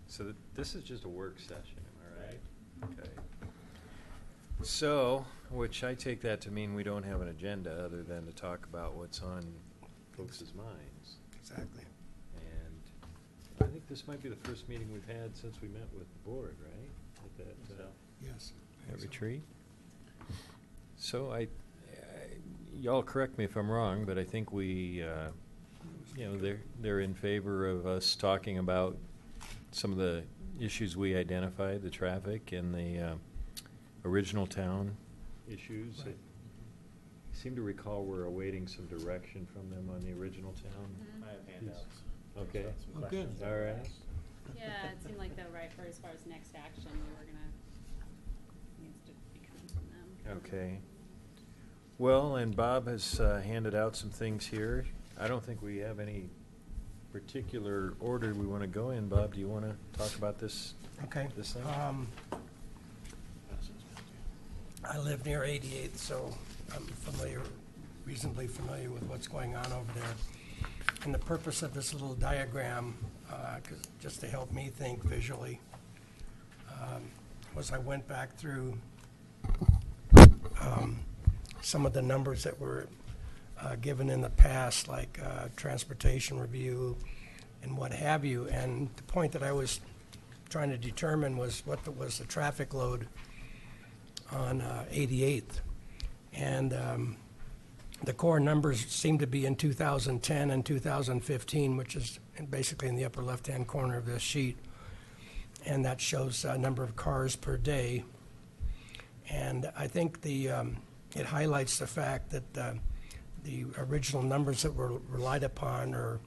So this is just a work session, am I right? Okay. So, which I take that to mean we don't have an agenda other than to talk about what's on folks' minds. Exactly. And I think this might be the first meeting we've had since we met with the board, right? At that, Yes. that retreat. So y'all correct me if I'm wrong, but I think we, they're in favor of us talking about some of the issues we identified, the traffic and the original town issues. Right. I seem to recall we're awaiting some direction from them on the original town. I have handouts. Okay. Some Oh, good. questions. All right. Yeah, it seemed like the right for as far as next action, we were gonna, needs to be coming from them. Okay. Well, and Bob has handed out some things here. I don't think we have any particular order we want to go in. Bob, do you want to talk about this? Okay. This thing? I live near 88th, so I'm reasonably familiar with what's going on over there. And the purpose of this little diagram, just to help me think visually, was I went back through some of the numbers that were given in the past, like transportation review and what have you. And the point that I was trying to determine was what was the traffic load on 88th. And the core numbers seem to be in 2010 and 2015, which is basically in the upper left-hand corner of this sheet. And that shows number of cars per day. And I think it highlights the fact that the original numbers that were relied upon are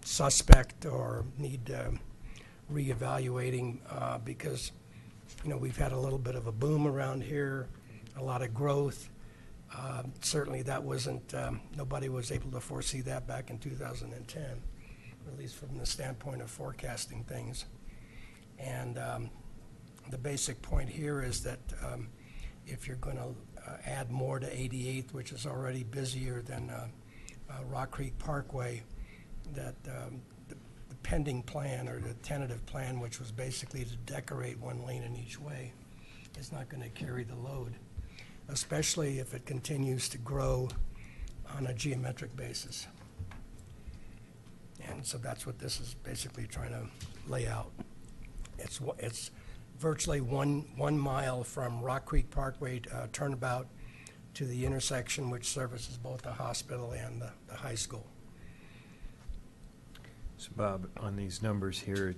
suspect or need reevaluating because, we've had a little bit of a boom around here, a lot of growth. Certainly that wasn't, nobody was able to foresee that back in 2010, at least from the standpoint of forecasting things. And the basic point here is that if you're going to add more to 88th, which is already busier than Rock Creek Parkway, that the pending plan or the tentative plan, which was basically to decorate one lane in each way, is not going to carry the load, especially if it continues to grow on a geometric basis. And so that's what this is basically trying to lay out. It's virtually one mile from Rock Creek Parkway turnabout to the intersection which services both the hospital and the high school. So Bob, on these numbers here,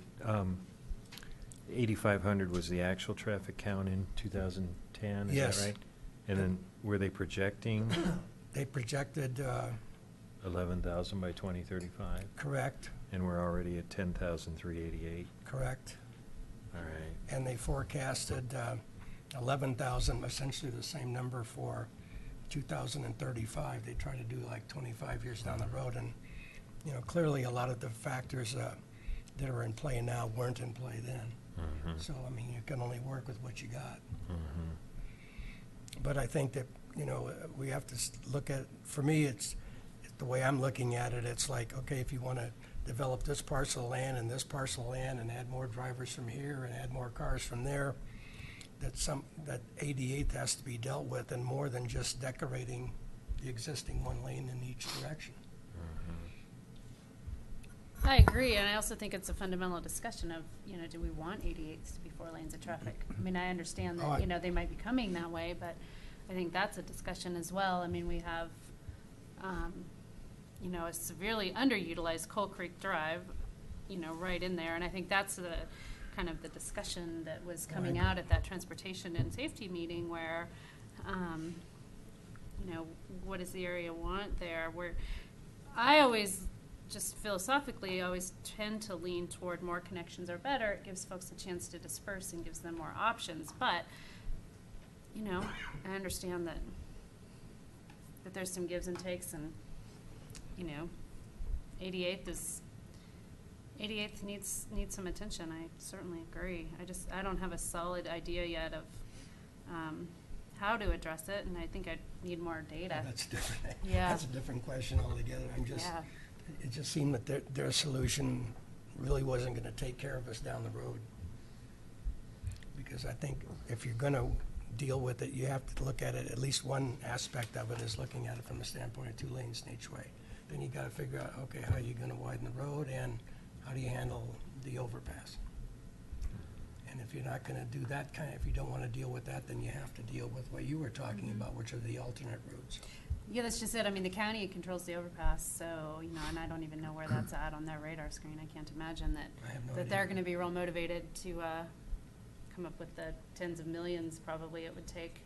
8,500 was the actual traffic count in 2010, is Yes. that right? And then were they projecting They projected, 11,000 by 2035? correct, And we're already at 10,388. correct, All right. and they forecasted 11,000, essentially the same number for 2035. They try to do like 25 years down the road, and clearly a lot of the factors that are in play now weren't in play then. Mhm. So, you can only work with what you got. Mhm. But I think that, we have to look at, for me, it's the way I'm looking at it, it's like, okay, if you want to develop this parcel of land and this parcel of land and add more drivers from here and add more cars from there, that 88th has to be dealt with, and more than just decorating the existing one lane in each direction. I agree, and I also think it's a fundamental discussion of, do we want 88s to be 4 lanes of traffic? I mean, I understand Oh, that, they might be coming that way, but I think that's a discussion as well. I mean, we have, a severely underutilized Coal Creek Drive, right in there, and I think that's the kind of the discussion that was coming Right. out at that transportation and safety meeting where, what does the area want there? Where I always, just philosophically, always tend to lean toward more connections are better. It gives folks a chance to disperse and gives them more options. But, I understand that there's some gives and takes, and 88th needs some attention. I certainly agree. I don't have a solid idea yet of how to address it, and I think I need more data. That's different. Yeah. That's a different question altogether. Yeah. It just seemed that their solution really wasn't gonna take care of us down the road. Because I think if you're gonna deal with it, you have to look at it, at least one aspect of it is looking at it from the standpoint of 2 lanes in each way. Then you gotta figure out, okay, how are you gonna widen the road, and how do you handle the overpass? And if you're not gonna do that if you don't wanna deal with that, then you have to deal with what you were talking about, which are the alternate routes. Yeah, that's just it. I mean, the county controls the overpass, so, you know, and I don't even know where that's at on their radar screen. I can't imagine that, I have no that they're idea. gonna be real motivated to, come up with the tens of millions probably it would take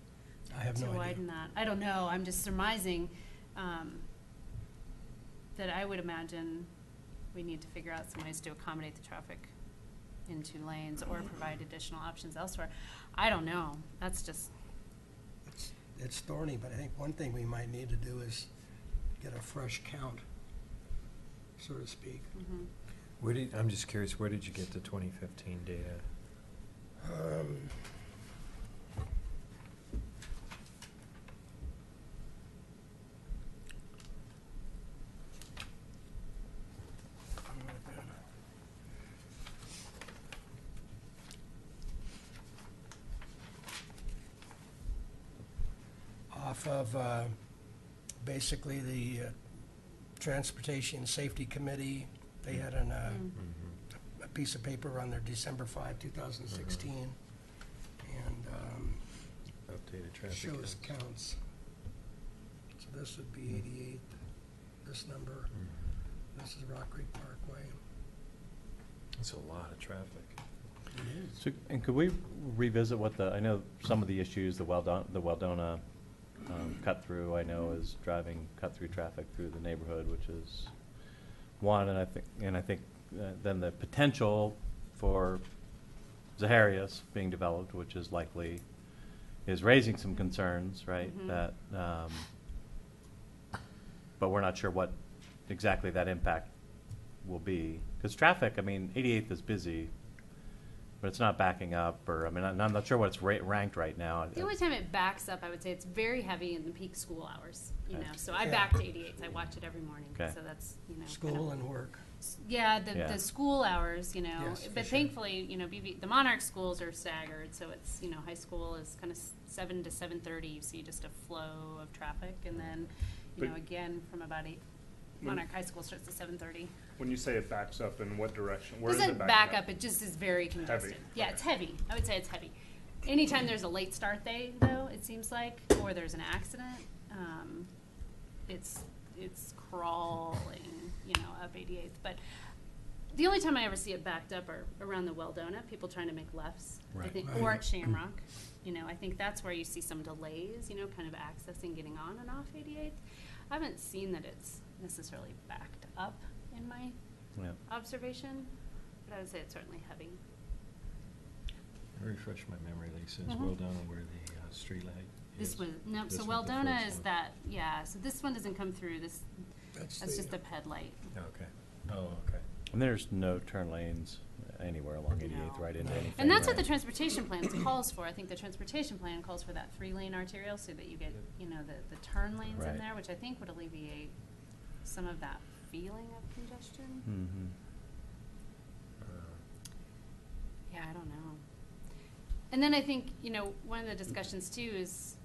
I have to no idea. widen that. I don't know. I'm just surmising, that I would imagine we need to figure out some ways to accommodate the traffic in 2 lanes or provide additional options elsewhere. I don't know. That's just, It's thorny, but I think one thing we might need to do is get a fresh count, so to speak. I'm just curious, where did you get the 2015 data? Off of basically the Transportation Safety Committee, they had a piece of paper on their December 5, 2016, and Updated traffic shows counts. counts. So this would be 88, this number, this is Rock Creek Parkway. That's a lot of traffic. It is. So, and could we revisit what I know some of the issues, the Weldona cut through, I know is driving cut through traffic through the neighborhood, which is one, and I think then the potential for Zaharias being developed, which is likely, is raising some concerns, right? That, but we're not sure what exactly that impact will be. Because traffic, I mean, 88th is busy, but it's not backing up, or, I mean, I'm not sure what it's ranked right now. the only time it backs up, I would say it's very heavy in the peak school hours, you Okay. know. So I Yeah. back to 88th. I watch it every morning. Okay. So that's, you know. kind of- School and work. Yeah, Yeah. the school hours, you know, Yes, for but sure. thankfully, you know, the Monarch schools are staggered, so it's, you know, high school is kind of 7 to 7:30, you see just a flow of traffic, and then, you But- know, again, from about 8, Monarch High School starts at 7:30. When you say it backs up, in what direction? Where It is doesn't it back backing up, it just is very congested. Yeah, Okay. it's heavy, I would say it's heavy. Anytime there's a late start day, though, it seems like, or there's an accident, it's crawling, you know, up 88th, but the only time I ever see it backed up are around the Weldona, people trying to make lefts, I Right. think, or at Shamrock. You know, I think that's where you see some delays, you know, kind of accessing, getting on and off 88th. I haven't seen that it's necessarily backed up in my Yeah. observation, but I would say it's certainly heavy. Refresh my memory, Lisa, is Mhm. well done where the street light This is. was, no, This so one's the Weldona first is one. that, yeah, so this one doesn't come through, that's just the ped light. Okay, oh, okay. And there's no turn lanes anywhere along 88th, No. right into anything. And that's what the right? transportation plan calls for. I think the transportation plan calls for that 3-lane arterial so that you get, you know, the turn lanes in Right. there, which I think would alleviate some of that feeling of congestion. Mhm. Yeah, I don't know. And then I think, you know, one of the discussions too is,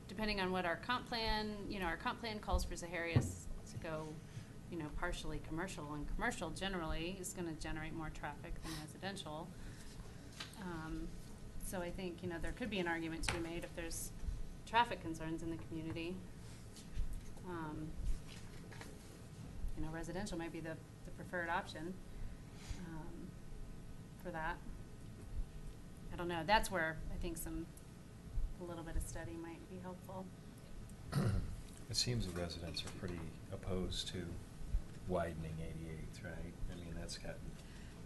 depending on what our comp plan, you know, our comp plan calls for Zaharias to go, you know, partially commercial, and commercial generally is gonna generate more traffic than residential. So I think, you know, there could be an argument to be made if there's traffic concerns in the community. You know, residential might be the preferred option, for that. I don't know, that's where I think a little bit of study might be helpful. It seems the residents are pretty opposed to widening 88th, right? I mean, that's gotten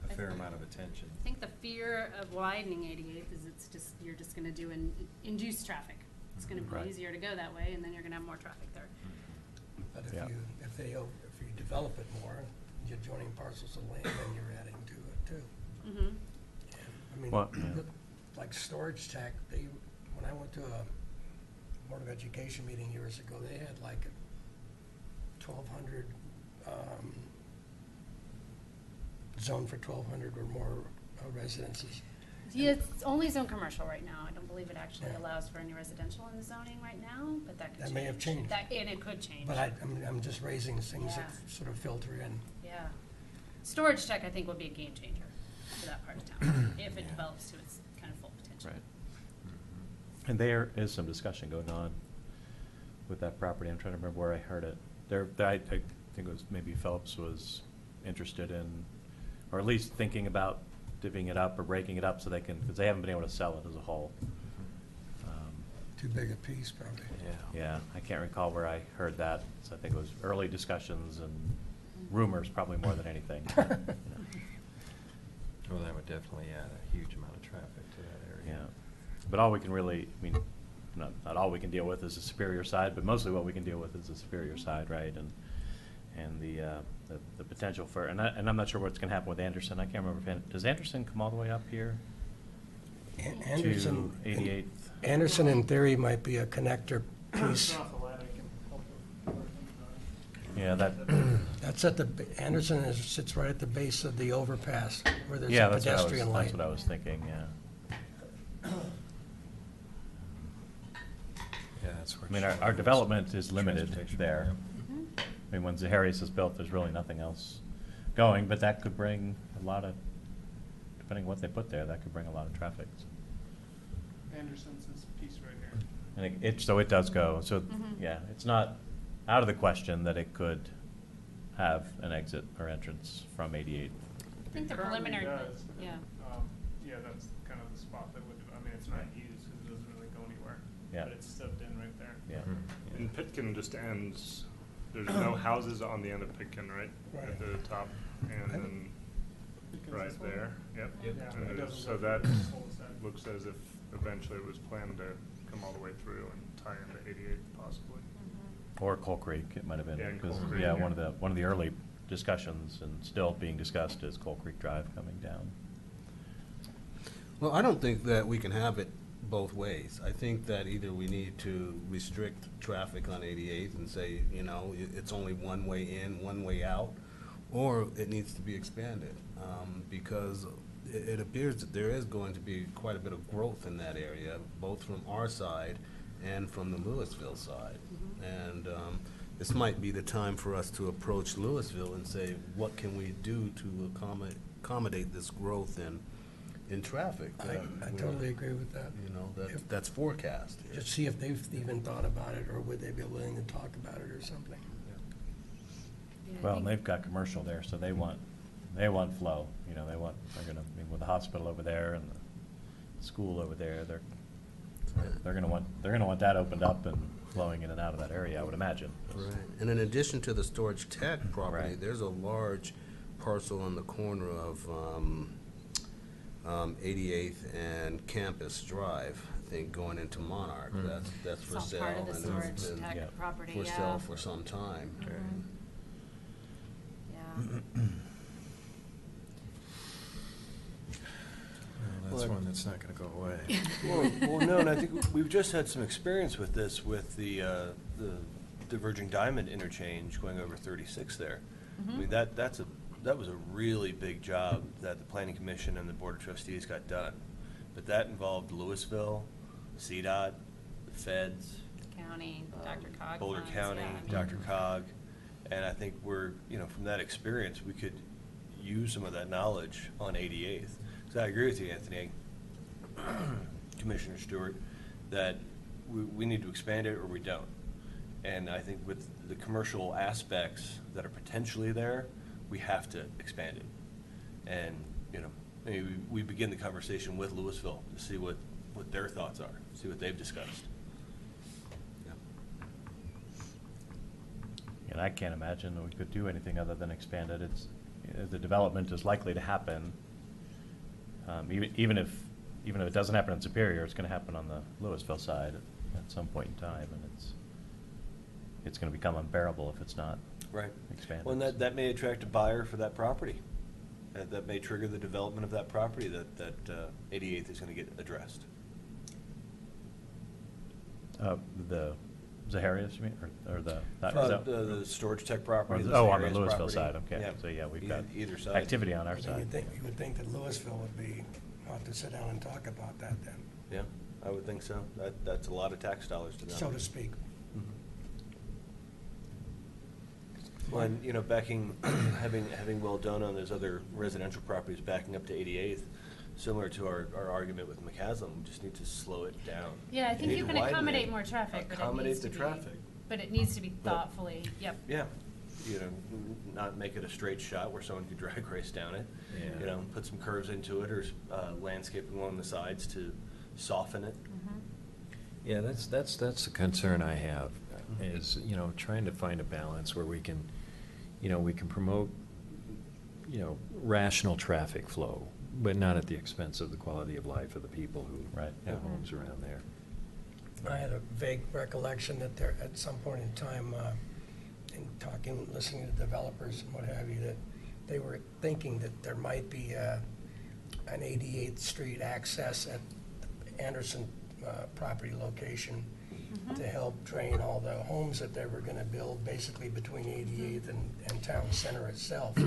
a fair amount of attention. I think the fear of widening 88th is you're just gonna do induce traffic. It's gonna be Right. easier to go that way, and then you're gonna have more traffic there. But Yeah. if you develop it more, you're joining parcels of land, then you're adding to it too. Mm-hmm. I mean, Well, yeah. like Storage Tech, when I went to a Board of Education meeting years ago, they had like 1,200 zoned for 1,200 or more residences. Yeah, it's only zone commercial right now. I don't believe it actually Yeah. allows for any residential in the zoning right now, but that could change. That may have changed. And it could change. But I'm just raising things that Yeah. sort of filter in. Yeah. Storage tech, I think, would be a game changer for that part of town, if it develops to its kind of full potential. Right. And there is some discussion going on with that property. I'm trying to remember where I heard it. I think it was maybe Phillips was interested in, or at least thinking about divvying it up or breaking it up so they can, because they haven't been able to sell it as a whole. Too big a piece, probably. Yeah, I can't recall where I heard that. So I think it was early discussions and rumors probably more than anything. You know. Well, that would definitely add a huge amount of traffic to that area. Yeah, but all we can really, I mean, not all we can deal with is the Superior side, but mostly what we can deal with is the Superior side, right? And the potential for, and I'm not sure what's gonna happen with Anderson. I can't remember if, does Anderson come all the way up here Anderson, to 88th? Anderson in theory might be a connector piece. Yeah, that, That's at the, Anderson sits right at the base of the overpass where there's yeah, a that's what I was, pedestrian light. that's what I was thinking, yeah. Yeah, that's where. I mean, our development is limited Transportation, there. Mhm. I mean, when Zaharias is built, there's really nothing else going, but that could bring a lot of, depending on what they put there, that could bring a lot of traffic. Anderson's this piece right here. And so it does go, so, Mhm. yeah, it's not out of the question that it could have an exit or entrance from 88. I think the It currently preliminary, does. yeah. Yeah, that's kind of the spot that would, I mean, it's not used because it doesn't really go anywhere. Yeah. But it's stubbed in right there. Yeah. Mhm. And Pitkin just ends, there's no houses on the end of Pitkin, right? Right. At the top, and then Because right this one- there, yep. Yeah, And it there's- doesn't so look that like this whole side. looks as if eventually it was planned to come all the way through and tie into 88 possibly. Or Coal Creek, it might have been, Yeah, and Coal because, Creek, yeah, yeah. one of the early discussions and still being discussed is Coal Creek Drive coming down. Well, I don't think that we can have it both ways. I think that either we need to restrict traffic on 88th and say, you know, it's only one way in, one way out, or it needs to be expanded, because it appears that there is going to be quite a bit of growth in that area, both from our side and from the Louisville side. And this might be the time for us to approach Louisville and say, what can we do to accommodate this growth in traffic? I that we're- totally agree with that. You know, If- that's forecast. here. Just see if they've even thought about it, or would they be willing to talk about it or something. Yeah, I Well, think- and they've got commercial there, so they want flow, you know, they're gonna, I mean, with the hospital over there and the school over there, they're gonna want that opened up and flowing in and out of that area, I would imagine. Right, and in addition to the Storage Tech property, Right. there's a large parcel on the corner of 88th and Campus Drive, I think, going into Monarch. Mm. That's for It's all sale. part of the and storage it's been tech Yeah. property, For yeah. sale for some time. Mhm. Yeah. Well, that's Well, one that's not gonna go away. Well, no, and I think we've just had some experience with this, with the diverging diamond interchange going over 36 there. I mean, that was a really big job that the Planning Commission and the Board of Trustees got done. But that involved Louisville, CDOT, the feds, County, Dr. Cog. Boulder funds, County, yeah. Dr. Cog. And I think from that experience, we could use some of that knowledge on 88th. So I agree with you, Anthony, Commissioner Stewart, that we need to expand it or we don't. And I think with the commercial aspects that are potentially there, we have to expand it. And, maybe we begin the conversation with Louisville to see what their thoughts are, see what they've discussed. And I can't imagine that we could do anything other than expand it. The development is likely to happen. Even if it doesn't happen in Superior, it's gonna happen on the Louisville side at some point in time, and it's gonna become unbearable if it's not Right. expanded. Well, and that may attract a buyer for that property. That may trigger the development of that property that 88th is gonna get addressed. The Zaharias, you mean, or the, that, is that- The Storage Tech property. or the the- oh, on the Zaharias Louisville property. side, okay. Yeah. So, yeah, we've Either- got either side. activity on our You side. would think that Louisville would be, we'll have to sit down and talk about that then, Yeah, I would think so. That's a lot of tax dollars to them. so to speak. Well, and, you know, backing, having Weldona and those other residential properties backing up to 88th, similar to our argument with McCaslin, we just need to slow it down. Yeah, I think need you to can widen accommodate it, more traffic, but it accommodate needs the to be. traffic. But it needs to be But- thoughtfully, yep. Yeah, you know, not make it a straight shot where someone could drag race down it. Yeah. You know, put some curves into it or landscaping along the sides to soften it. Mhm. Yeah, that's the concern I have, is, you know, trying to find a balance where we can, you know, we can promote, you know, rational traffic flow, but not at the expense of the quality of life of the people who Right. have Mhm. homes around there. I had a vague recollection that there, at some point in time, in talking, listening to developers and what have you, that they were thinking that there might be an 88th Street access at the Anderson property location to help drain all the homes that they were gonna build basically between 88th and Town Center itself.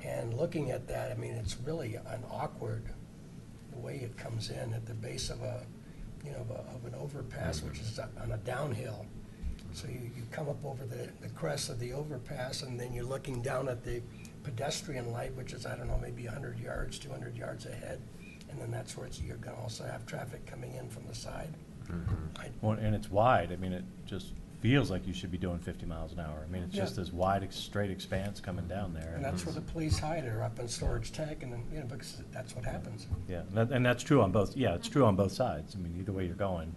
And looking at that, I mean, it's really an awkward, the way it comes in at the base of a, you know, of an overpass, which is on a downhill. So you come up over the crest of the overpass, and then you're looking down at the pedestrian light, which is, I don't know, maybe 100 yards, 200 yards ahead. And then that's where you're gonna also have traffic coming in from the side. Well, and it's wide, I mean, it just feels like you should be doing 50 miles an hour. I mean, it's Yeah. just this wide, straight expanse coming down there. And that's where the police hide, are up in Storage Tech, and then, you know, because that's what happens. Yeah, and that's true on both, yeah, it's true on both sides. I mean, either way you're going.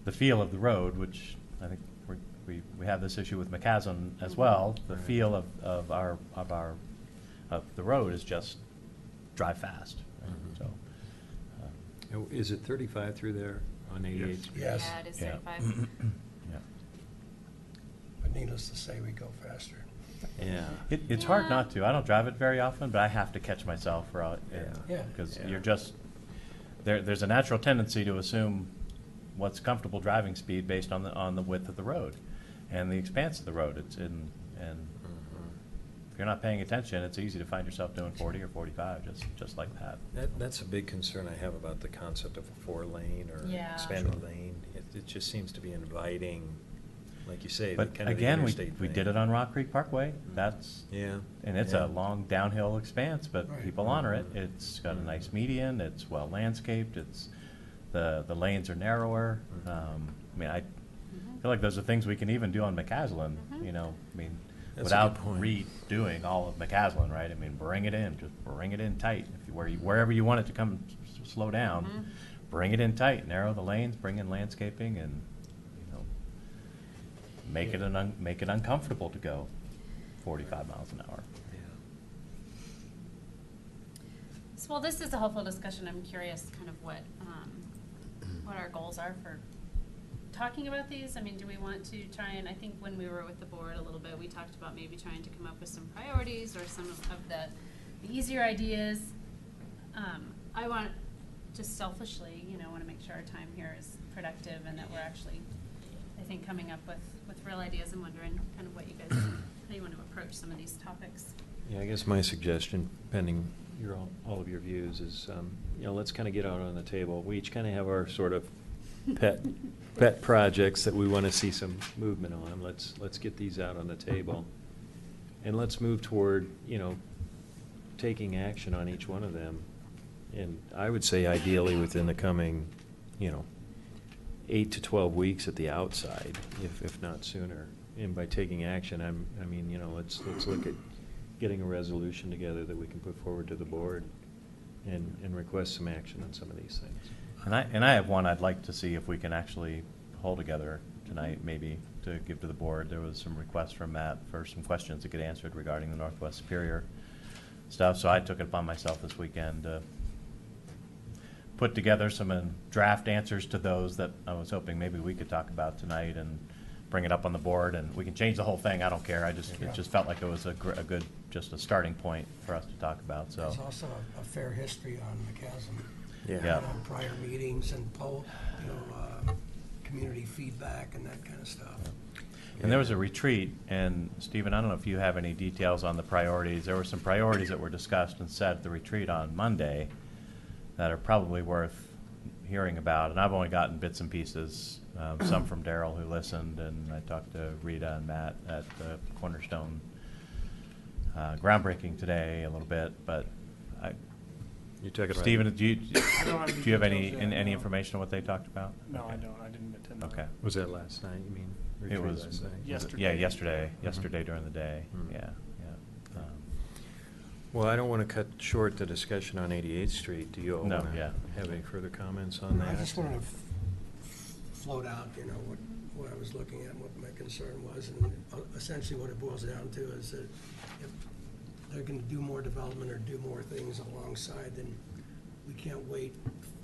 The feel of the road, which I think we have this issue with McCaslin as well, the feel of the road is just drive fast, right? Mhm. So. Oh, is it 35 through there on 88th? Yes. Yeah, it is Yeah. 35. Yeah. But needless to say, we go faster. Yeah. It's hard Yeah. not to. I don't drive it very often, but I have to catch myself Yeah. because Yeah. you're just, there's a natural tendency to assume what's comfortable driving speed based on the width of the road and the expanse of the road. And if you're not paying attention, it's easy to find yourself doing 40 or 45, just like that. That's a big concern I have about the concept of a 4-lane or Yeah. expanded Sure. lane. It just seems to be inviting, like you say, the But kind of the again, interstate we thing. did it on Rock Creek Parkway. That's, Yeah. and it's yeah. a long downhill expanse, but Right. people honor it. It's got a nice median, it's well landscaped, the lanes are narrower. I mean, I feel like those are things we can even do on McCaslin, you know, I mean, That's a without good point. redoing all of McCaslin, right? I mean, bring it in, just bring it in tight. Wherever you want it to come, slow down, bring it in tight, narrow the lanes, bring in landscaping, and, you know, make it uncomfortable to go 45 miles an hour. So, well, this is a helpful discussion. I'm curious kind of what our goals are for talking about these. I mean, do we want to try and, I think when we were with the board a little bit, we talked about maybe trying to come up with some priorities or some of the easier ideas. I want, just selfishly, you know, want to make sure our time here is productive and that we're actually, I think, coming up with real ideas. I'm wondering kind of what you guys, how you want to approach some of these topics. Yeah, I guess my suggestion, pending all of your views, is, you know, let's kind of get out on the table. We each kind of have our sort of pet projects that we want to see some movement on. Let's get these out on the table. And let's move toward, you know, taking action on each one of them. And I would say ideally within the coming, you know, 8 to 12 weeks at the outside, if not sooner. And by taking action, I mean, you know, let's look at getting a resolution together that we can put forward to the board and request some action on some of these things. And I have one I'd like to see if we can actually hold together tonight, maybe, to give to the board. There was some requests from Matt for some questions that get answered regarding the Northwest Superior stuff, so I took it upon myself this weekend to put together some draft answers to those that I was hoping maybe we could talk about tonight and bring it up on the board, and we can change the whole thing. I don't care. It just felt like it was a good, just a starting point for us to talk about. So There's also a fair history on McCaslin. Yeah. On prior meetings and poll, you know, community feedback and that kind of stuff. And there was a retreat, and Stephen, I don't know if you have any details on the priorities. There were some priorities that were discussed and set at the retreat on Monday that are probably worth hearing about, and I've only gotten bits and pieces, some from Daryl who listened, and I talked to Rita and Matt at the Cornerstone groundbreaking today a little bit, but You took it right. Stephen, do you I don't have any do you have any details yet, any no. information on what they talked about? No, I Okay. don't. I didn't attend. that. Okay. Was that last night, you mean? It Retreat was, last night? Yesterday. yeah, yesterday, Mhm. yesterday during the day, Mhm. yeah. Well, I don't want to cut short the discussion on 88th Street. Do you all No, want to yeah. have any further comments on that? I just wanted to float out, what I was looking at, and what my concern was, and essentially what it boils down to is that if they're gonna do more development or do more things alongside, then we can't wait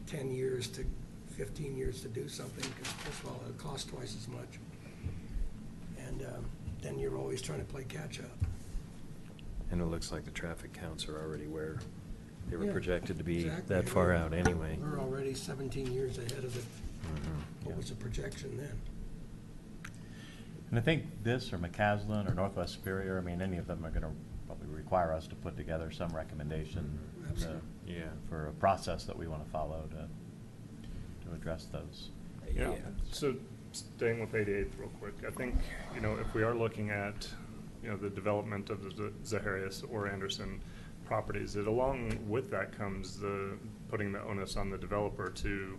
10 years to 15 years to do something, because first of all, it'll cost twice as much. And then you're always trying to play catch-up. And it looks like the traffic counts are already where they were Yeah, projected to be exactly. that far out anyway. We're already 17 years ahead of Mhm. what was the projection then? And I think this, or McCaslin, or Northwest Superior, I mean, any of them are gonna probably require us to put together some recommendation Absolutely. Yeah. for a process that we wanna follow to address those. Yeah, so staying with 88th real quick, I think, if we are looking at, the development of the Zaharias or Anderson properties, that along with that comes putting the onus on the developer to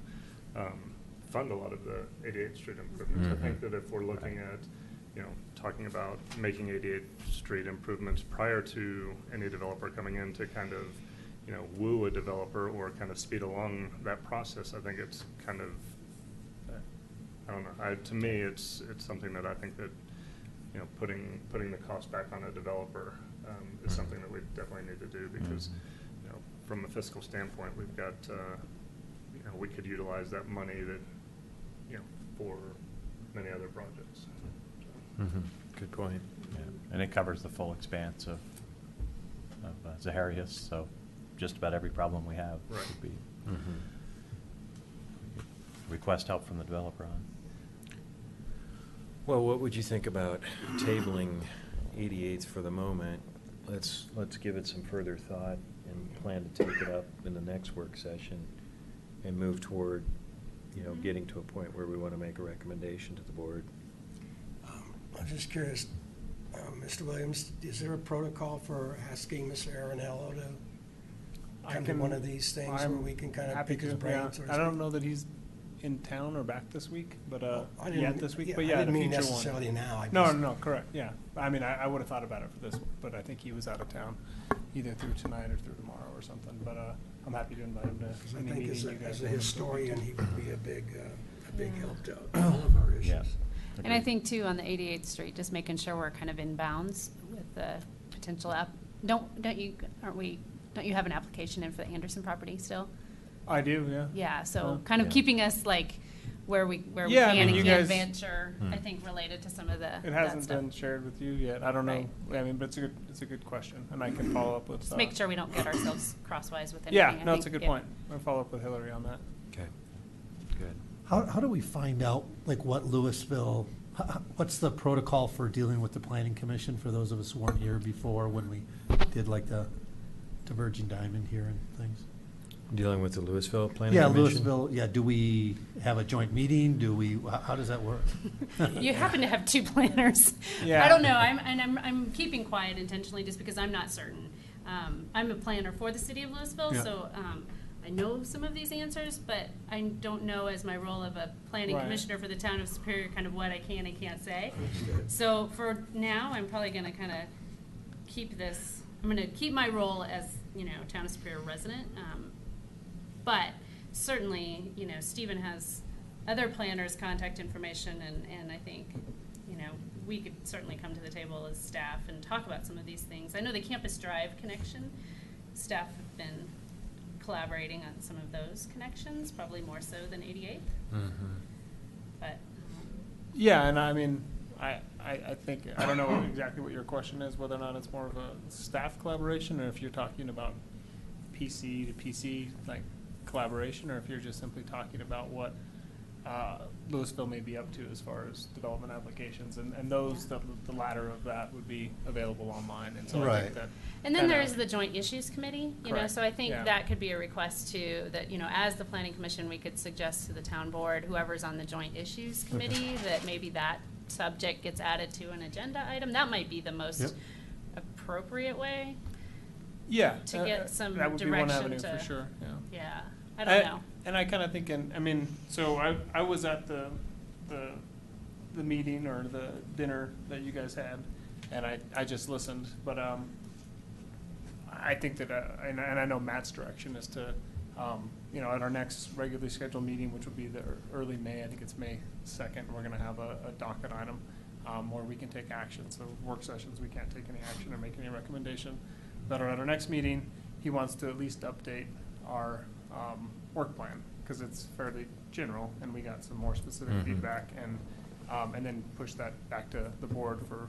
fund a lot of the 88th Street improvements. I think that if we're looking at, talking about making 88th Street improvements prior to any developer coming in to kind of, woo a developer or kind of speed along that process, I think it's kind of, I don't know, to me, it's something that I think that, putting the cost back on a developer is something that we definitely need to do, because, from a fiscal standpoint, we've got, we could utilize that money that, for many other projects. Mhm. Good point. Yeah. And it covers the full expanse of Zaharias, so just about every problem we have Right. would be, Mhm. request help from the developer on. Well, what would you think about tabling 88th for the moment? Let's give it some further thought and plan to take it up in the next work session and move toward, getting to a point where we want to make a recommendation to the board. I'm just curious, Mr. Williams, is there a protocol for asking Mr. Aronello to come to one of these things where I'm we can kind of happy pick his to, brains? yeah. or I don't something? know that he's in town or back this week, but, I didn't- yeah, this week, but I yeah, didn't the mean future one. necessarily now. No, correct, yeah. I mean, I would have thought about it for this, but I think he was out of town, either through tonight or through tomorrow or something, but, I'm happy to invite him Because to I any think meeting as you a guys. as a want to historian, go to. he would be a big help to all of our issues. Yeah. And I think too, on the 88th Street, just making sure we're kind of in bounds with the potential don't you have an application in for the Anderson property still? I do, yeah. Yeah, so Oh. kind of Yeah. keeping us like where we Yeah, I can mean, and you can't guys- venture, I Hmm. think related to some of the, It that hasn't stuff. been shared with you yet. I don't know. Right. I mean, but it's a good question, and I can follow up with. Just make sure we don't get ourselves crosswise with anything. Yeah, I no, it's a think, good yeah. point. I'll follow up with Hillary on that. Okay. Good. How do we find out, like, what Louisville, what's the protocol for dealing with the planning commission for those of us who weren't here before when we did like the Virgin Diamond here and things? Dealing with the Louisville Planning Yeah, Commission? Louisville, yeah, do we have a joint meeting? How does that work? You happen to have two planners. Yeah. I don't know. I'm keeping quiet intentionally just because I'm not certain. I'm a planner for the city of Louisville, Yeah. so I know some of these answers, but I don't know as my role of a planning Right. commissioner for the town of Superior kind of what I can and can't say. So for now, I'm probably going to kind of keep this. I'm going to keep my role as town of Superior resident. But certainly, Stephen has other planners' contact information, and I think, we could certainly come to the table as staff and talk about some of these things. I know the Campus Drive connection, staff have been collaborating on some of those connections, probably more so than 88th. Mhm. But, Yeah, and I mean, I think, I don't know exactly what your question is, whether or not it's more of a staff collaboration, or if you're talking about PC to PC, like, collaboration, or if you're just simply talking about what Louisville may be up to as far as development applications, and those, the latter of that would be available online, and so I Right. think that. And then there kinda- is the joint issues committee, you know, Correct, so I think yeah. that could be a request too, that, you know, as the planning commission, we could suggest to the town board, whoever's on the joint issues committee, that maybe that subject gets added to an agenda item. That might be the most Yep. appropriate way. Yeah. to get some That would be one direction avenue for to- sure, yeah. Yeah, I don't know. And I kind of thinking, I mean, so I was at the meeting or the dinner that you guys had, and I just listened, but, I think that, and I know Matt's direction is to, you know, at our next regularly scheduled meeting, which will be the early May, I think it's May 2nd, we're gonna have a docket item, where we can take action. So work sessions, we can't take any action or make any recommendation. But at our next meeting, he wants to at least update our, work plan, because it's fairly general, and we got some more specific Mhm. feedback, and then push that back to the board for,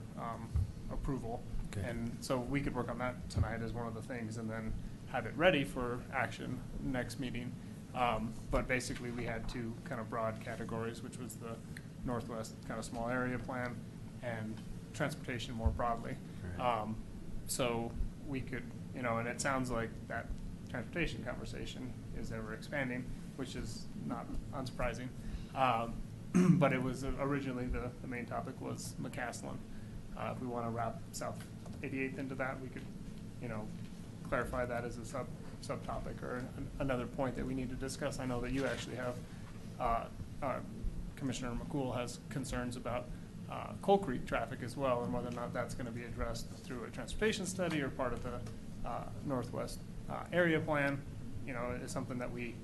approval. Okay. And so we could work on that tonight as one of the things, and then have it ready for action next meeting. But basically, we had two kind of broad categories, which was the Northwest kind of small area plan and transportation more broadly. Right. So we could, you know, and it sounds like that transportation conversation is ever expanding, which is not unsurprising. But it was originally the main topic was McCaslin. If we want to wrap South 88th into that, we could, you know, clarify that as a subtopic or another point that we need to discuss. I know that you actually have, Commissioner McCool has concerns about Coal Creek traffic as well, and whether or not that's going to be addressed through a transportation study or part of the Northwest area plan, you know, is something that we,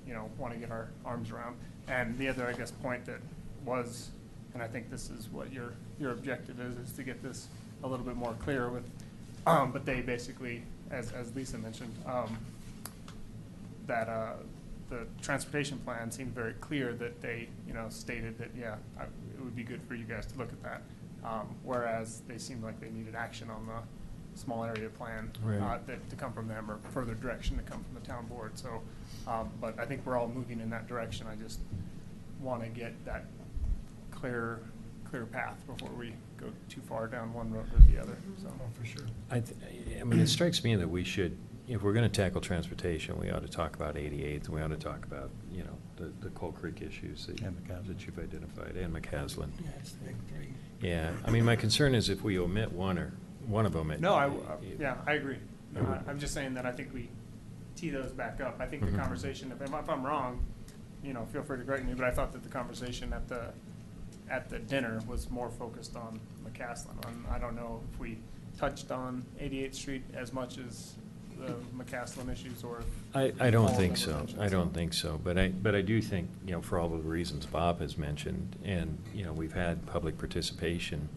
you know, want to get our arms around. And the other, I guess, point that was, and I think this is what your objective is to get this a little bit more clear with, but they basically, as Lisa mentioned, that the transportation plan seemed very clear that they, you know, stated that, yeah, it would be good for you guys to look at that. Whereas they seemed like they needed action on the small area plan, Right. that to come from them, or further direction to come from the town board. So, but I think we're all moving in that direction. I just want to get that clear path before we go too far down one road or the other, so. Oh, for sure. I mean, it strikes me that we should, if we're gonna tackle transportation, we ought to talk about 88th, and we ought to talk about, you know, the Coal Creek issues that And McCaslin. that you've identified, and McCaslin. Yeah, it's the big three. Yeah, I mean, my concern is if we omit one or one of them. No, I agree. No, I'm just saying that I think we tee those back up. I think the Mhm. conversation, if I'm wrong, you know, feel free to correct me, but I thought that the conversation at the dinner was more focused on McCaslin. I don't know if we touched on 88th Street as much as the McCaslin issues, or. if I don't all of think them were so. mentioned, I don't think so. But I do think, you know, for all the reasons Bob has mentioned, and, you know, we've had public participation,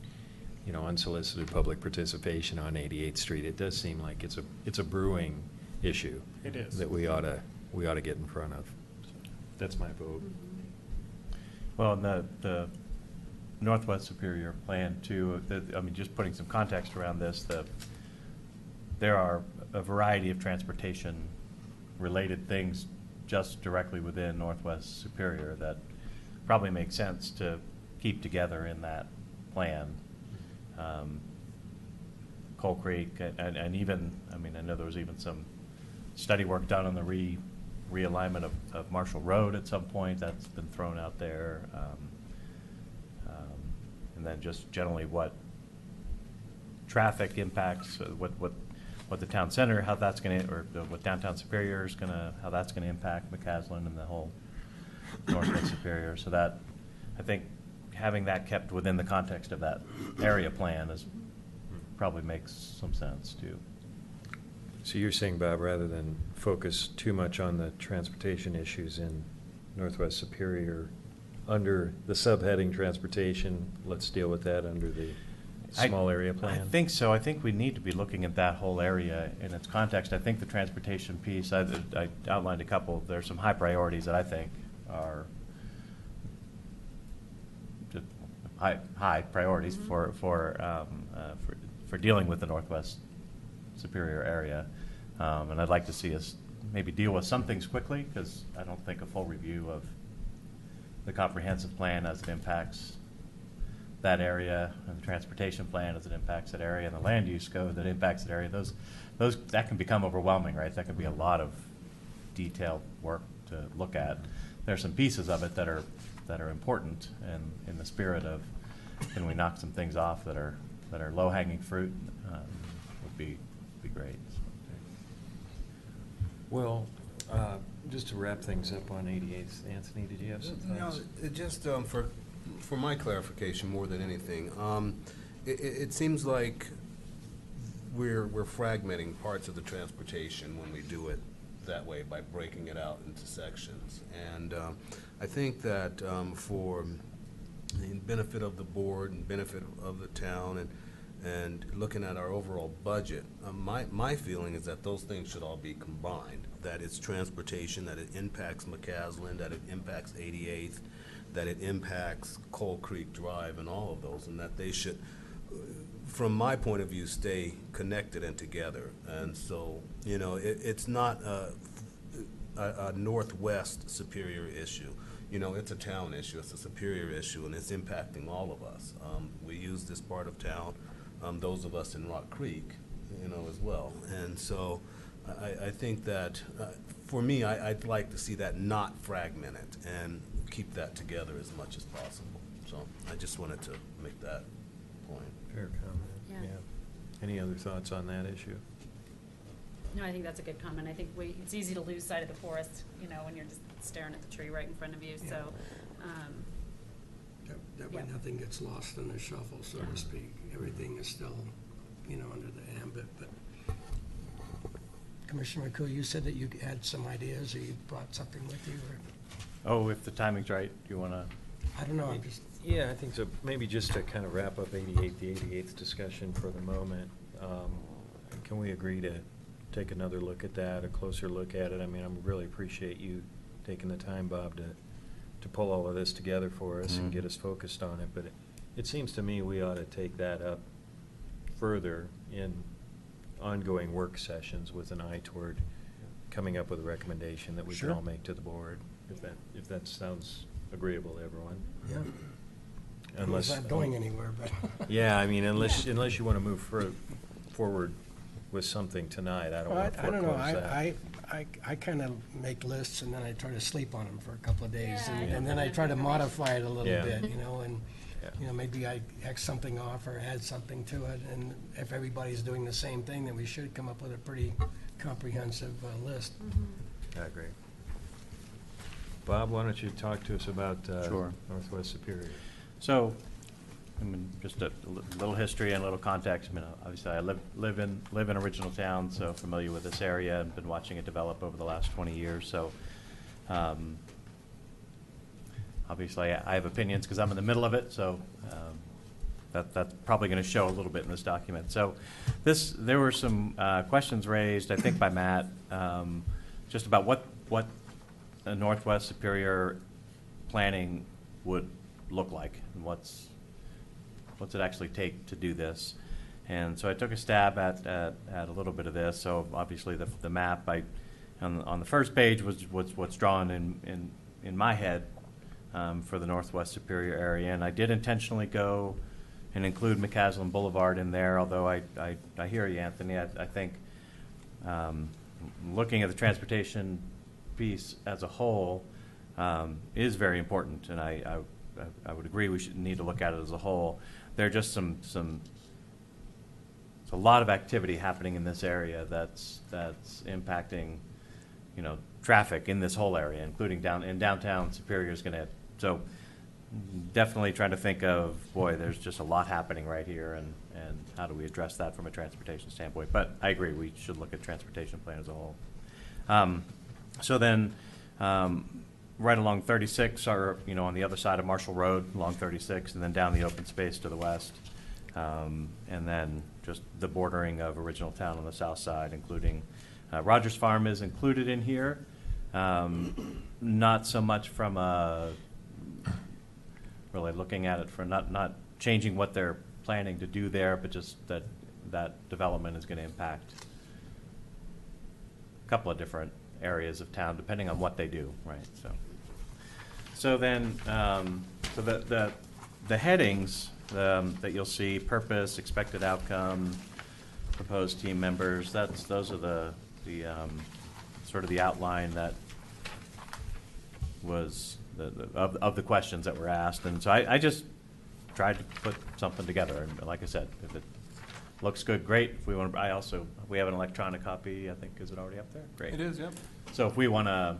you know, unsolicited public participation on 88th Street. It does seem like it's a brewing issue. It is. That we ought to get in front of. That's my vote. Well, and the Northwest Superior Plan too, I mean, just putting some context around this, there are a variety of transportation-related things just directly within Northwest Superior that probably make sense to keep together in that plan. Coal Creek, and even, I mean, I know there was even some study work done on the realignment of Marshall Road at some point. That's been thrown out there. And then just generally what traffic impacts, what the town center, how that's going to, or what downtown Superior is going to, how that's going to impact McCaslin and the whole Northwest Superior. So that, I think, having that kept within the context of that area plan is, probably makes some sense too. So you're saying, Bob, rather than focus too much on the transportation issues in Northwest Superior, under the subheading transportation, let's deal with that under the small area plan? I think so. I think we need to be looking at that whole area in its context. I think the transportation piece, I outlined a couple. There's some high priorities that I think are just high priorities for dealing with the Northwest Superior area. And I'd like to see us maybe deal with some things quickly, because I don't think a full review of the comprehensive plan as it impacts that area, and the transportation plan as it impacts that area, and the land use code that impacts that area, that can become overwhelming, right? That can be a lot of detailed work to look at. There are some pieces of it that are important, and in the spirit of, can we knock some things off that are low-hanging fruit, would be great. Well, just to wrap things up on 88th, Anthony, did you have some thoughts? No, it just, for my clarification more than anything, it seems like we're fragmenting parts of the transportation when we do it that way by breaking it out into sections. And I think that for the benefit of the board and benefit of the town and looking at our overall budget, my feeling is that those things should all be combined, that it's transportation, that it impacts McCaslin, that it impacts 88th, that it impacts Coal Creek Drive and all of those, and that they should, from my point of view, stay connected and together. And so, you know, it's not a Northwest Superior issue. You know, it's a town issue, it's a Superior issue, and it's impacting all of us. We use this part of town, those of us in Rock Creek, you know, as well. And so I think that, for me, I'd like to see that not fragmented and keep that together as much as possible. So I just wanted to make that point. Fair comment, yeah. Any other thoughts on that issue? No, I think that's a good comment. I think it's easy to lose sight of the forest, you know, when you're just staring at the tree right in front of you, Yeah. so, That way Yeah. nothing gets lost in the shuffle, so to speak. Everything is still, you know, under the ambit, but Commissioner McCoo, you said that you had some ideas, or you brought something with you, or, Oh, if the timing's right, you want to? I don't know, I'm just, Yeah, I think so. Maybe just to kind of wrap up the 88th discussion for the moment, can we agree to take another look at that, a closer look at it? I mean, I really appreciate you taking the time, Bob, to pull all of this together for us and get us focused on it. But it seems to me we ought to take that up further in ongoing work sessions with an eye toward coming up with a recommendation that we can Sure. all make to the board, if that sounds agreeable to everyone. yeah. Unless It's not going anywhere, but. Yeah, I mean, unless you want to move forward with something tonight, I don't Well, want to I don't know, foreclose that. I kind of make lists and then I try to sleep on them for a couple of days. Yeah, And then I try to modify it a little Yeah. bit, you know, and, Yeah. you know, maybe I X something off or add something to it. And if everybody's doing the same thing, then we should come up with a pretty comprehensive list. I agree. Bob, why don't you talk to us about Sure. Northwest Superior? So, I mean, just a little history and a little context. I mean, obviously, I live in original town, so familiar with this area and been watching it develop over the last 20 years. So, obviously, I have opinions because I'm in the middle of it. So, that's probably going to show a little bit in this document. So, there were some questions raised, I think, by Matt, just about what a Northwest Superior planning would look like and what's it actually take to do this. And so I took a stab at a little bit of this. So obviously the map on the first page was what's drawn in my head for the Northwest Superior area. And I did intentionally go and include McCaslin Boulevard in there, although I hear you, Anthony. I think looking at the transportation piece as a whole is very important, and I would agree we should need to look at it as a whole. There are just it's a lot of activity happening in this area that's impacting, you know, traffic in this whole area, including downtown Superior is going to. So definitely trying to think of, boy, there's just a lot happening right here, and how do we address that from a transportation standpoint? But I agree, we should look at transportation plan as a whole. So then, right along 36, or on the other side of Marshall Road, along 36, and then down the open space to the west, and then just the bordering of original town on the south side, including Rogers Farm is included in here. Not so much from really looking at it for not changing what they're planning to do there, but just that development is going to impact a couple of different areas of town, depending on what they do, right? So then, so the headings that you'll see, purpose, expected outcome, proposed team members, those are the sort of the outline that was of the questions that were asked. And so I just tried to put something together. And like I said, if it looks good, great. If we want to, we have an electronic copy, I think. Is it already up there? Great. It is, yep. So if we want to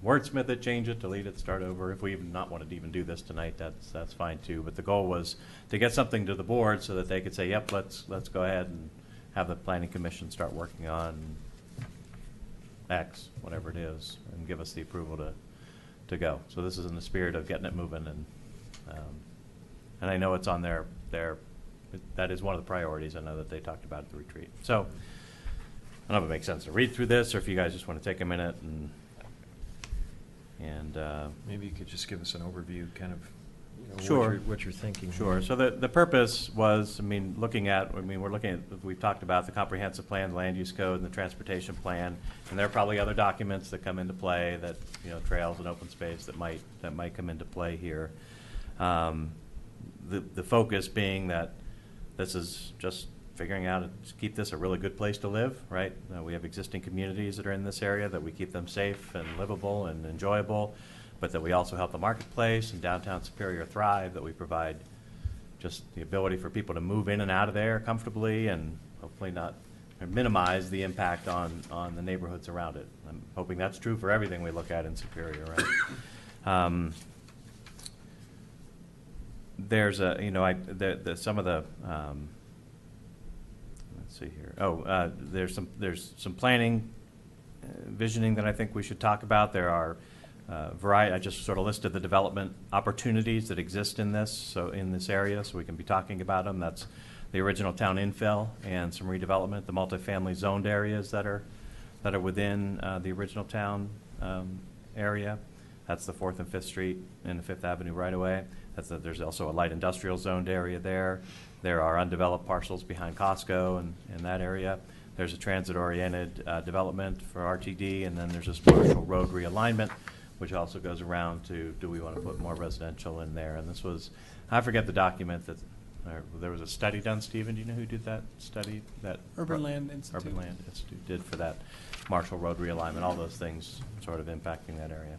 wordsmith it, change it, delete it, start over, if we even not wanted to even do this tonight, that's fine too. But the goal was to get something to the board so that they could say, yep, let's go ahead and have the planning commission start working on X, whatever it is, and give us the approval to go. So this is in the spirit of getting it moving, and I know it's on their that is one of the priorities. I know that they talked about at the retreat. So I don't know if it makes sense to read through this, or if you guys just want to take a minute and Maybe you could just give us an overview, kind of, Sure. what you're thinking. Sure. So the purpose was, we're looking at, we've talked about the comprehensive plan, the land use code, and the transportation plan, and there are probably other documents that come into play that, trails and open space that might come into play here. The focus being that this is just figuring out to keep this a really good place to live, right? We have existing communities that are in this area, that we keep them safe and livable and enjoyable, but that we also help the marketplace and downtown Superior thrive, that we provide just the ability for people to move in and out of there comfortably and hopefully not minimize the impact on the neighborhoods around it. I'm hoping that's true for everything we look at in Superior, right? There's some of the let's see here. There's some planning, visioning that I think we should talk about. There are variety. I just sort of listed the development opportunities that exist in this area, so we can be talking about them. That's the original town infill and some redevelopment, the multifamily zoned areas that are within the original town area. That's the 4th and 5th Street and the 5th Avenue right away. There's also a light industrial zoned area there. There are undeveloped parcels behind Costco and in that area. There's a transit-oriented development for RTD, and then there's this Marshall Road realignment, which also goes around to, do we want to put more residential in there? And this was, I forget the document that, there was a study done. Stephen, do you know who did that study? That Urban Land Institute. Urban Land Institute did for that Marshall Road realignment, all those things sort of impacting that area.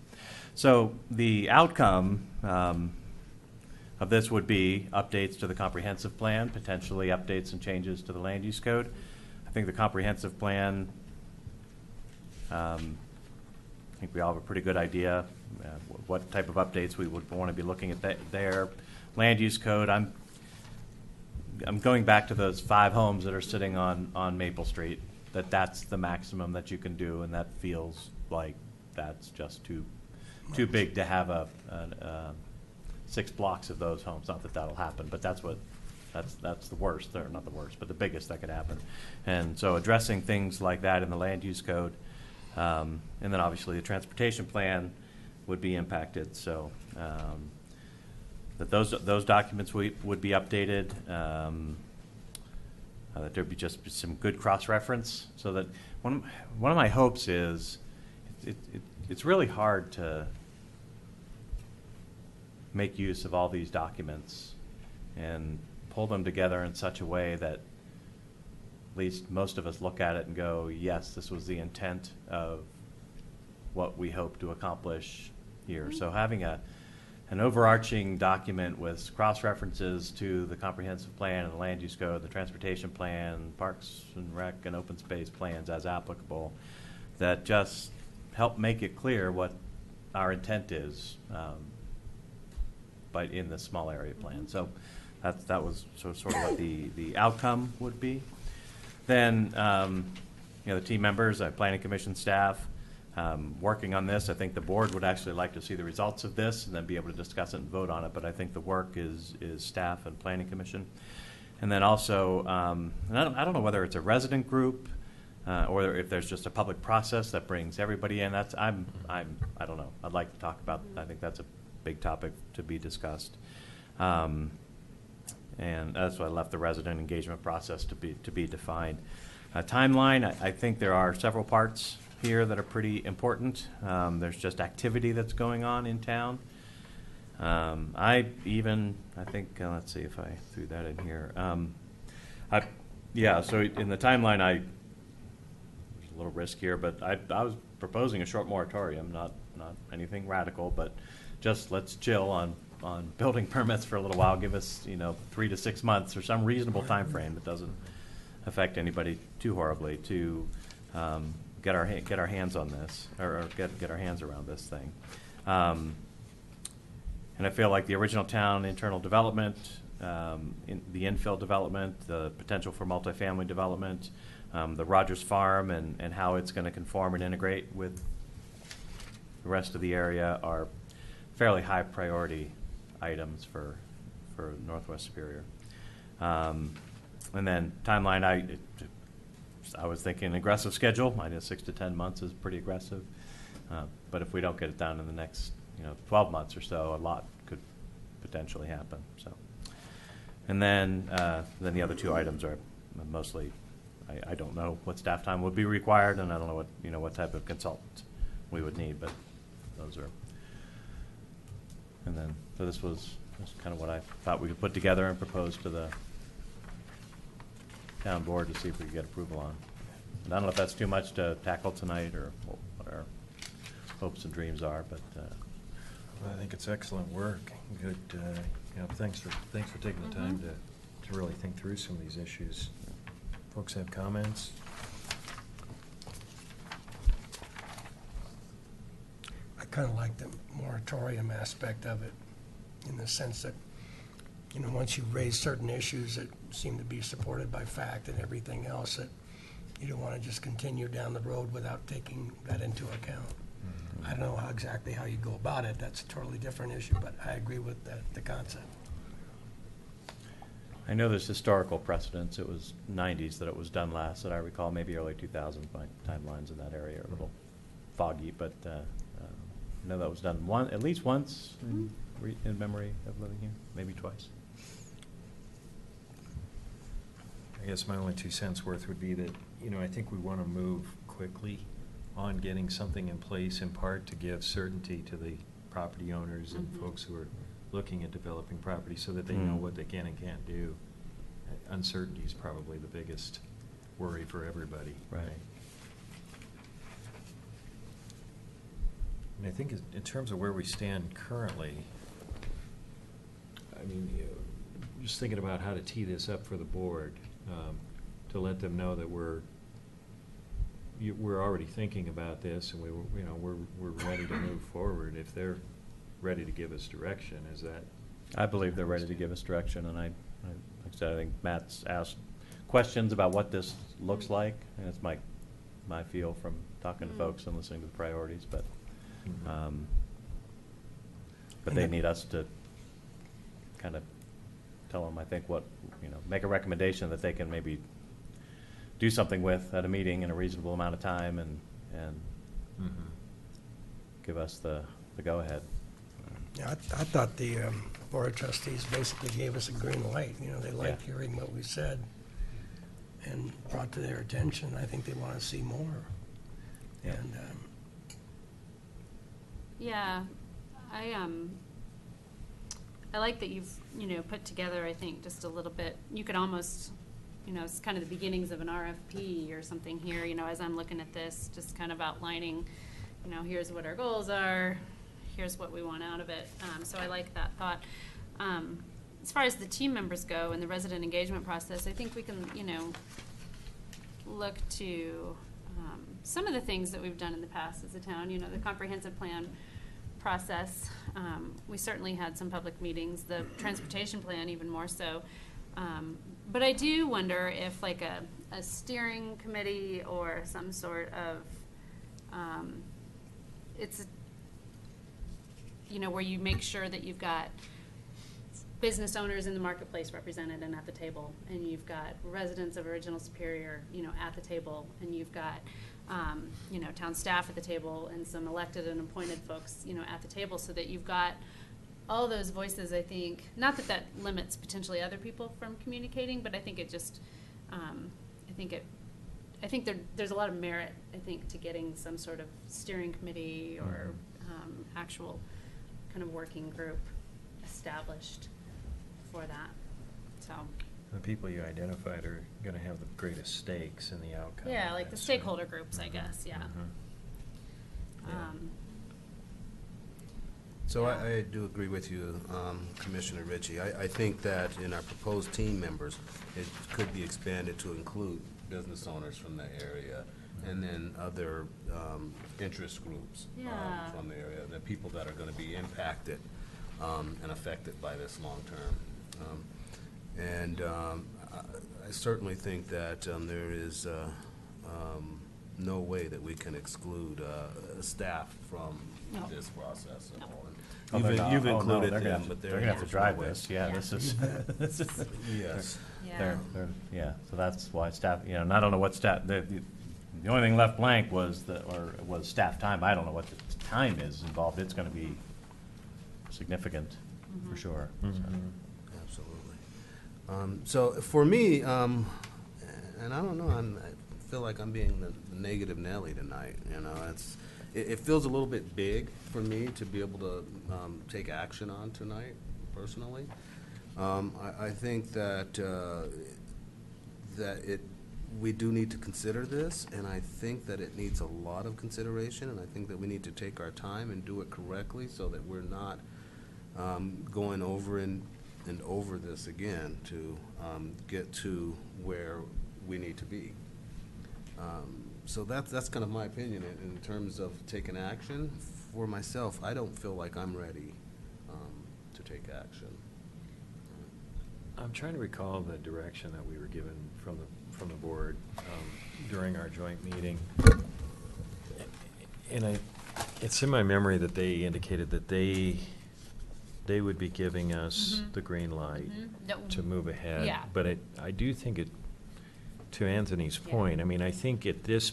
So the outcome of this would be updates to the comprehensive plan, potentially updates and changes to the land use code. I think the comprehensive plan, I think we all have a pretty good idea what type of updates we would want to be looking at there. Land use code, I'm going back to those 5 homes that are sitting on Maple Street, that's the maximum that you can do, and that feels like that's just too big to have a 6 blocks of those homes. Not that that'll happen, but that's the worst, or not the worst, but the biggest that could happen. And so addressing things like that in the land use code, and then obviously the transportation plan would be impacted. So that those documents would be updated. That there'd be just some good cross-reference, so that one of my hopes is it's really hard to make use of all these documents and pull them together in such a way that at least most of us look at it and go, yes, this was the intent of what we hope to accomplish here. So having an overarching document with cross-references to the comprehensive plan and the land use code, the transportation plan, parks and rec and open space plans as applicable, that just help make it clear what our intent is, but in this small area plan. So that was sort of what the outcome would be. Then the team members, planning commission staff, working on this. I think the board would actually like to see the results of this and then be able to discuss it and vote on it. But I think the work is staff and planning commission. And then also, and I don't know whether it's a resident group or if there's just a public process that brings everybody in. I don't know. I'd like to talk about. I think that's a big topic to be discussed. And that's why I left the resident engagement process to be defined. Timeline. I think there are several parts here that are pretty important. There's just activity that's going on in town. I think, let's see if I threw that in here. So in the timeline, there's a little risk here, but I was proposing a short moratorium, not anything radical, but just let's chill on building permits for a little while. Give us, 3 to 6 months or some reasonable time frame that doesn't affect anybody too horribly to get our hands on this, or get our hands around this thing. And I feel like the original town internal development, the infill development, the potential for multifamily development, the Rogers Farm and how it's going to conform and integrate with the rest of the area are fairly high priority items for Northwest Superior. And then timeline, I was thinking aggressive schedule. I know 6 to 10 months is pretty aggressive. But if we don't get it done in the next 12 months or so, a lot could potentially happen. So, and then the other 2 items are mostly, I don't know what staff time would be required, and I don't know what type of consultant we would need, but those are. And then, so this was kind of what I thought we could put together and propose to the town board to see if we could get approval on. And I don't know if that's too much to tackle tonight or what our hopes and dreams are, but. I think it's excellent work. Good, thanks for taking the time to really think through some of these issues. Folks have comments? I kind of like the moratorium aspect of it, in the sense that, once you raise certain issues that seem to be supported by fact and everything else, that you don't want to just continue down the road without taking that into account. I don't know exactly how you go about it. That's a totally different issue, but I agree with the concept. I know there's historical precedence. It was 90s that it was done last, that I recall, maybe early 2000s. My timelines in that area are a little foggy, but I know that was done at least once in memory of living here, maybe twice. I guess my only 2 cents worth would be that, I think we want to move quickly on getting something in place, in part to give certainty to the property owners and folks who are looking at developing property, so that they know what they can and can't do. Uncertainty is probably the biggest worry for everybody. Right. And I think in terms of where we stand currently, I mean, just thinking about how to tee this up for the board, to let them know that we're already thinking about this, and we're ready to move forward. If they're ready to give us direction, is that? I believe they're ready to give us direction, and like I said, I think Matt's asked questions about what this looks like, and it's my feel from talking to folks and listening to the priorities, but they need us to kind of tell them, I think, make a recommendation that they can maybe do something with at a meeting in a reasonable amount of time, and give us the go-ahead. Yeah, I thought the Board of Trustees basically gave us a green light. They liked hearing what we said and brought to their attention. I think they want to see more. Yeah. And Yeah, I like that you've, put together, I think, just a little bit, you could almost, it's kind of the beginnings of an RFP or something here, as I'm looking at this, just kind of outlining, here's what our goals are, here's what we want out of it. So I like that thought. As far as the team members go and the resident engagement process, I think we can, look to some of the things that we've done in the past as a town, the comprehensive plan process. We certainly had some public meetings, the transportation plan even more so. But I do wonder if like a steering committee or some sort of, where you make sure that you've got business owners in the marketplace represented and at the table, and you've got residents of Original Superior, at the table, and you've got, town staff at the table, and some elected and appointed folks, at the table, so that you've got all those voices. I think, not that that limits potentially other people from communicating, but I think it just, I think there's a lot of merit, I think, to getting some sort of steering committee or actual kind of working group. established for that, so. The people you identified are gonna have the greatest stakes in the outcome. Yeah, of like the this, stakeholder right? groups, I guess, yeah. Yeah. So Yeah. I do agree with you, Commissioner Ritchie. I think that in our proposed team members, it could be expanded to include business owners from the area, and then other interest groups Yeah. from the area, the people that are gonna be impacted and affected by this long-term. I certainly think that there is no way that we can exclude staff from No. this process at No. all. Oh, And they're You've not- you've oh, no, included they're gonna them, have but They're gonna have to there's no drive way. this, yeah, Yeah. this is. this is- Yes. Yeah. They're, yeah, so that's why staff, you know, and I don't know what staff, the only thing left blank was was staff time. I don't know what the time is involved. It's gonna be significant, for sure. So. Absolutely. So for me, and I don't know, I feel like I'm being the negative Nelly tonight, you know, it feels a little bit big for me to be able to take action on tonight, personally. I think that we do need to consider this, and I think that it needs a lot of consideration, and I think that we need to take our time and do it correctly so that we're not going over and over this again to get to where we need to be. So that's kind of my opinion in terms of taking action. For myself, I don't feel like I'm ready to take action. I'm trying to recall the direction that we were given from the board during our joint meeting. And it's in my memory that they indicated that they would be giving us Mhm. the green light No. to move ahead. Yeah. But I do think to Anthony's Yeah. point, I mean, I think at this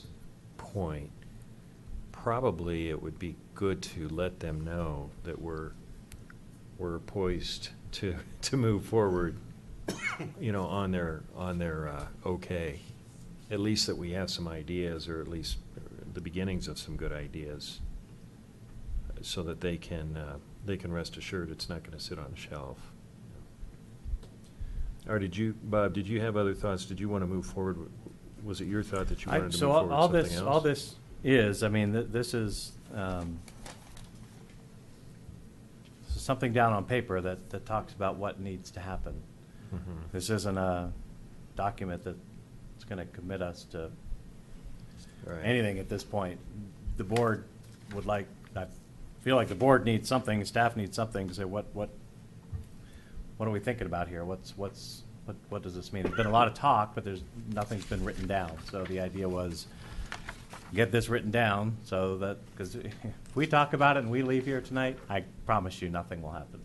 point, probably it would be good to let them know that we're poised to move forward, you know, on their okay. At least that we have some ideas, or at least the beginnings of some good ideas, so that they can rest assured it's not gonna sit on a shelf. Or Bob, did you have other thoughts? Did you want to move forward? Was it your thought that you wanted to move So forward all with this, something all else? this is, I mean, this is something down on paper that talks about what needs to happen. Mhm. This isn't a document that's going to commit us to Right. anything at this point. The board would like, I feel like the board needs something, staff needs something to say, what are we thinking about here? What does this mean? There's been a lot of talk, but nothing's been written down. So the idea was, get this written down so that, because if we talk about it and we leave here tonight, I promise you, nothing will happen.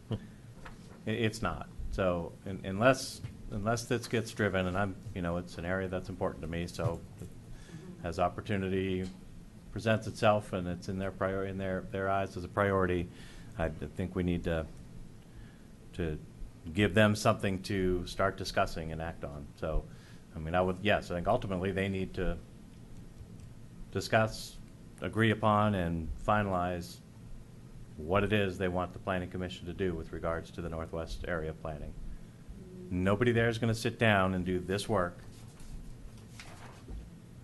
It's not. So unless this gets driven, and it's an area that's important to me, so as opportunity presents itself and it's in their eyes as a priority, I think we need to give them something to start discussing and act on. So, I mean, I think ultimately they need to discuss, agree upon, and finalize what it is they want the Planning Commission to do with regards to the Northwest area planning. Nobody there is going to sit down and do this work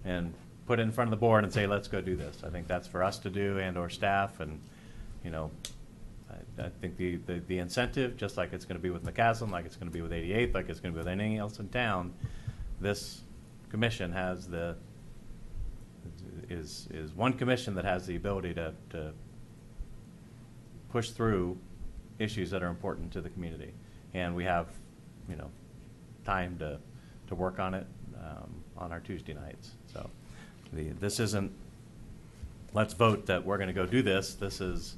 and put it in front of the board and say, let's go do this. I think that's for us to do and/or staff, and, I think the incentive, just like it's going to be with McCaslin, like it's going to be with 88th, like it's going to be with anything else in town, this commission is one commission that has the ability to push through issues that are important to the community. And we have, time to work on it on our Tuesday nights. So this isn't, let's vote that we're going to go do this. This is,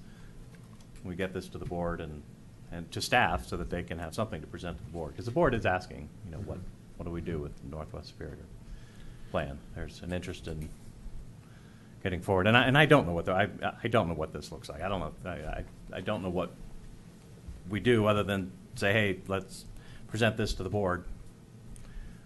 we get this to the board and to staff so that they can have something to present to the board. Because the board is asking, what do we do with the Northwest Superior plan? There's an interest in getting forward. And I don't know I don't know what this looks like. I don't know. I don't know what we do other than say, hey, let's present this to the board.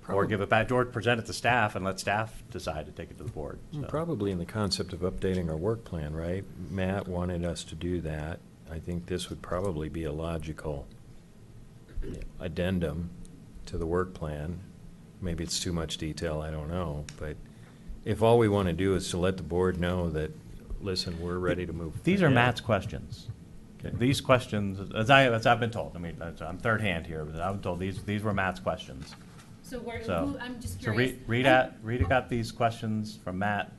Or give it back, or present it to staff and let staff decide to take it to the board. So. Probably in the concept of updating our work plan, right? Matt wanted us to do that. I think this would probably be a logical addendum to the work plan. Maybe it's too much detail, I don't know, but if all we want to do is to let the board know that, listen, we're ready to move. These are ahead. Matt's questions. Okay. These questions, as I've been told, I mean, I'm third hand here, but I've been told these were Matt's questions. So where, So, who, I'm just so curious. Rita got these questions from Matt,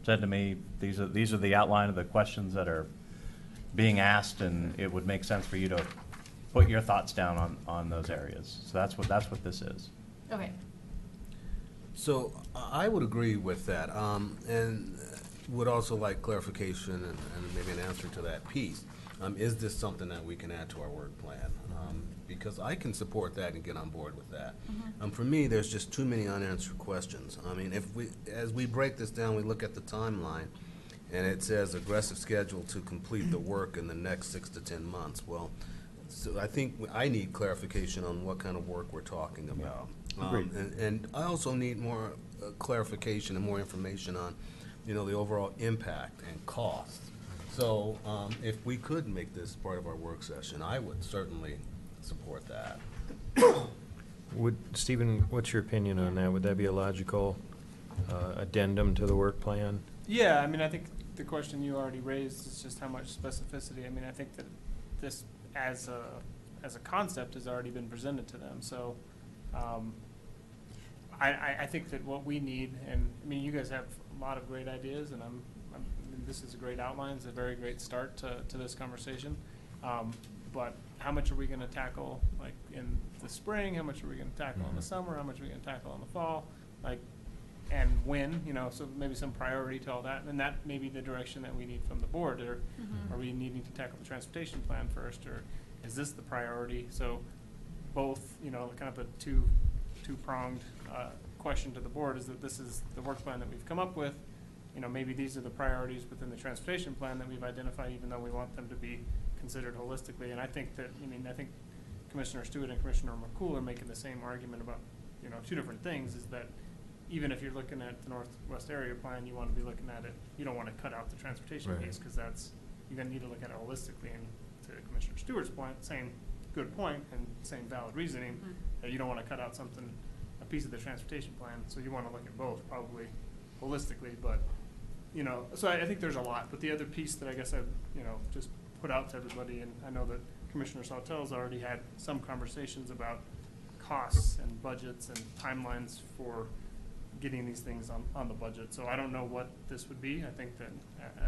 said to me, these are the outline of the questions that are being asked, and it would make sense for you to put your thoughts down on those areas. So that's what this is. Okay, So I would agree with that, and would also like clarification and maybe an answer to that piece. Is this something that we can add to our work plan? Because I can support that and get on board with that. For me, there's just too many unanswered questions. I mean, as we break this down, we look at the timeline, and it says aggressive schedule to complete the work in the next 6 to 10 months. Well, so I think I need clarification on what kind of work we're talking about. Agreed. And I also need more clarification and more information on, the overall impact and cost. So if we could make this part of our work session, I would certainly support that. Stephen, what's your opinion on that? Would that be a logical addendum to the work plan? Yeah, I mean, I think the question you already raised is just how much specificity. I mean, I think that this, as a concept, has already been presented to them. So I think that what we need, and I mean, you guys have a lot of great ideas, and this is a great outline. It's a very great start to this conversation. But how much are we going to tackle, like, in the spring? How much are we going to tackle in the summer? How much are we going to tackle in the fall? Like, and when, so maybe some priority to all that. And that may be the direction that we need from the board. Or are we needing to tackle the transportation plan first? Or is this the priority? So both, kind of a two-pronged question to the board is that this is the work plan that we've come up with. Maybe these are the priorities within the transportation plan that we've identified, even though we want them to be considered holistically. And I think that, I think Commissioner Stewart and Commissioner McCool are making the same argument about, two different things, is that even if you're looking at the Northwest Area Plan, you want to be looking at it, you don't want to cut out the transportation Right. piece, because you're going to need to look at it holistically. And to Commissioner Stewart's point, same good point and same valid reasoning, that you don't want to cut out a piece of the transportation plan, so you want to look at both, probably holistically. But, so I think there's a lot. But the other piece that I guess I've, just put out to everybody, and I know that Commissioner Sautel's already had some conversations about costs and budgets and timelines for getting these things on the budget. So I don't know what this would be. I think that,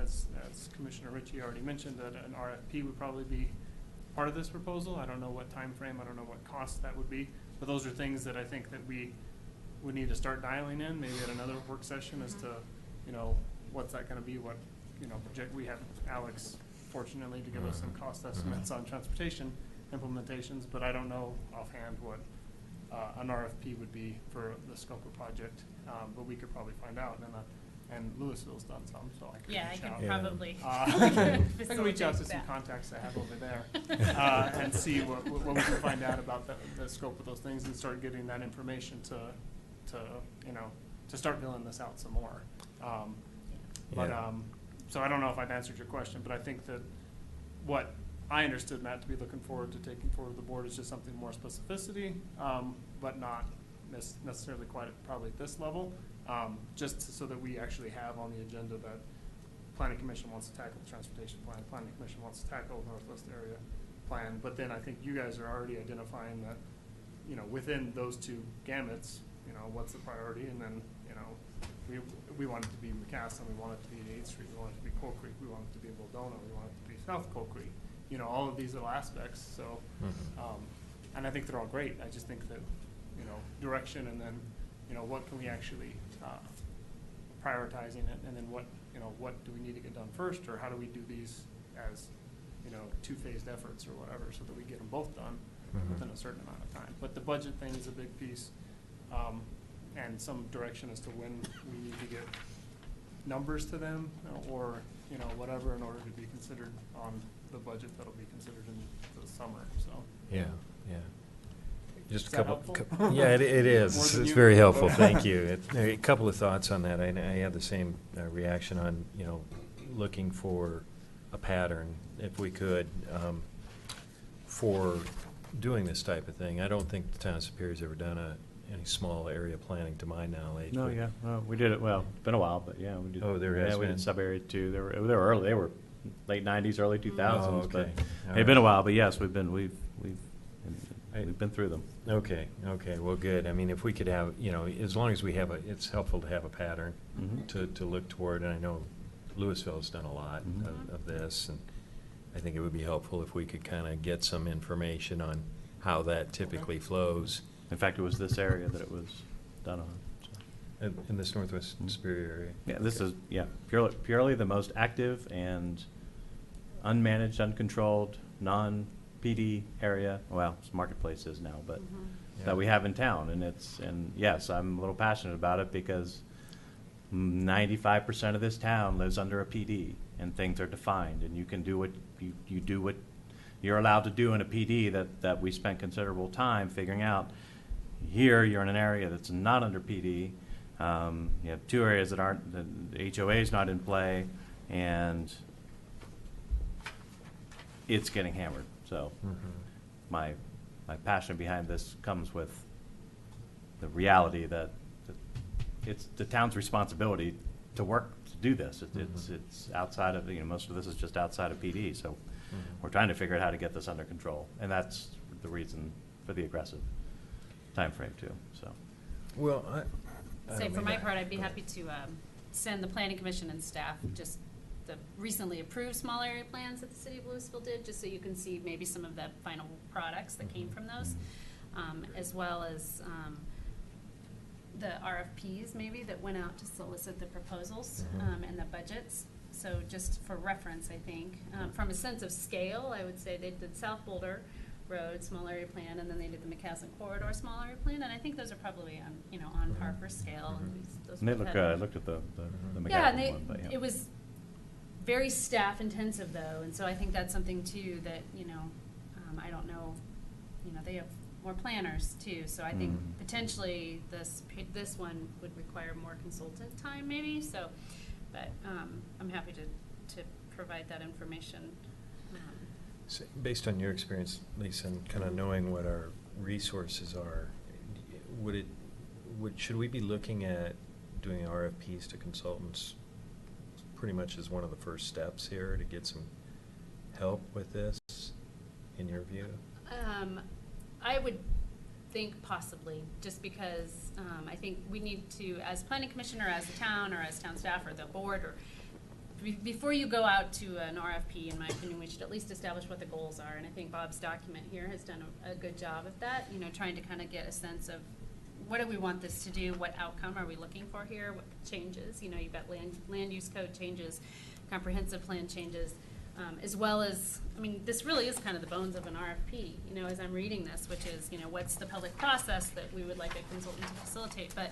as Commissioner Ritchie already mentioned, that an RFP would probably be part of this proposal. I don't know what time frame, I don't know what cost that would be, but those are things that I think that we would need to start dialing in, maybe at another work session, as to, what's that gonna be, what, project. We have Alex, fortunately, to give us some cost estimates on transportation implementations, but I don't know offhand what an RFP would be for the scope of project, but we could probably find out. And Louisville's done some, so I could yeah, I reach can out. Yeah. probably. I can reach out to some facilitate contacts I have over there and see what we can find out about the scope of those things, and start getting that information to start filling this out some more. But Yeah. so I don't know if I've answered your question, but I think that what I understood Matt to be looking forward to taking forward to the board is just something more specificity, but not necessarily quite probably at this level, just so that we actually have on the agenda that Planning Commission wants to tackle the transportation plan, Planning Commission wants to tackle Northwest Area Plan. But then I think you guys are already identifying that, within those two gamuts, what's the priority, and then, we want it to be McCaslin, we want it to be 8th Street, we want it to be Coal Creek, we want it to be Waldona, we want it to be South Coal Creek, all of these little aspects. So, and I think they're all great. I just think that, direction, and then, what can we actually, prioritizing it, and then what do we need to get done first, or how do we do these as, two-phased efforts or whatever, so that we get them both done within a certain amount of time. But the budget thing is a big piece, and some direction as to when we need to get numbers to them, or, whatever, in order to be considered on the budget that'll be considered in the summer, so. Yeah. Just Is a that couple. helpful? Yeah, it More is. than It's you? very helpful. Thank you. A couple of thoughts on that. I had the same reaction on, looking for a pattern, if we could, for doing this type of thing. I don't think the town of Superior's ever done any small area planning, to my knowledge. No, but- yeah, we did it, well, it's been a while, but yeah, we did. Oh, there has Yeah, we been. did sub-area two, they were early, they were late nineties, early 2000s, Oh, but okay. All they've been a right. while, but yes, we've been through them. Okay, well, good. I mean, if we could have, as long as we have it's helpful to have a pattern Mhm. to look toward, and I know Louisville's done a lot Mhm. of this, and I think it would be helpful if we could kind of get some information on how that typically flows In fact, it was this area that it was done on, so. in this Northwest Superior area. Yeah, this Okay. is, purely the most active and unmanaged, uncontrolled, non-PD area, well, it's marketplaces now, but Yeah. that we have in town, and yes, I'm a little passionate about it because 95% of this town lives under a PD, and things are defined, and you can do what, you do what you're allowed to do in a PD that we spent considerable time figuring out. Here, you're in an area that's not under PD. You have two areas that aren't, the HOA is not in play, and it's getting hammered. So Mhm. my passion behind this comes with the reality that it's the town's responsibility to work to do this. It's outside of, most of this is just outside of PD, so we're trying to figure out how to get this under control. And that's the reason for the aggressive timeframe too, so. Well, Say, for my part, I'd be happy to send the planning commission and staff just the recently approved small area plans that the city of Louisville did, just so you can see maybe some of the final products that came from those, as well as the RFPs maybe that went out to solicit the proposals and the budgets. So just for reference, I think, from a sense of scale, I would say they did South Boulder Road small area plan, and then they did the McCaslin Corridor small area plan, and I think those are probably on par for scale. And those And they both look had- good. I looked at the Yeah, and McCaffrey one, but yeah. it was very staff intensive though, and so I think that's something too that, I don't know, they have more planners too, so I think Mhm. potentially this one would require more consultant time maybe, so, but, I'm happy to provide that information. So, based on your experience, Lisa, and kind of knowing what our resources are, should we be looking at doing RFPs to consultants pretty much as one of the first steps here to get some help with this, in your view? I would think possibly, just because I think we need to, as planning commissioner, as a town, or as town staff, or the board, or before you go out to an RFP, in my opinion, we should at least establish what the goals are. And I think Bob's document here has done a good job of that, trying to kind of get a sense of what do we want this to do, what outcome are we looking for here, what changes, you've got land use code changes, comprehensive plan changes, as well as, this really is kind of the bones of an RFP, as I'm reading this, which is, what's the public process that we would like a consultant to facilitate, but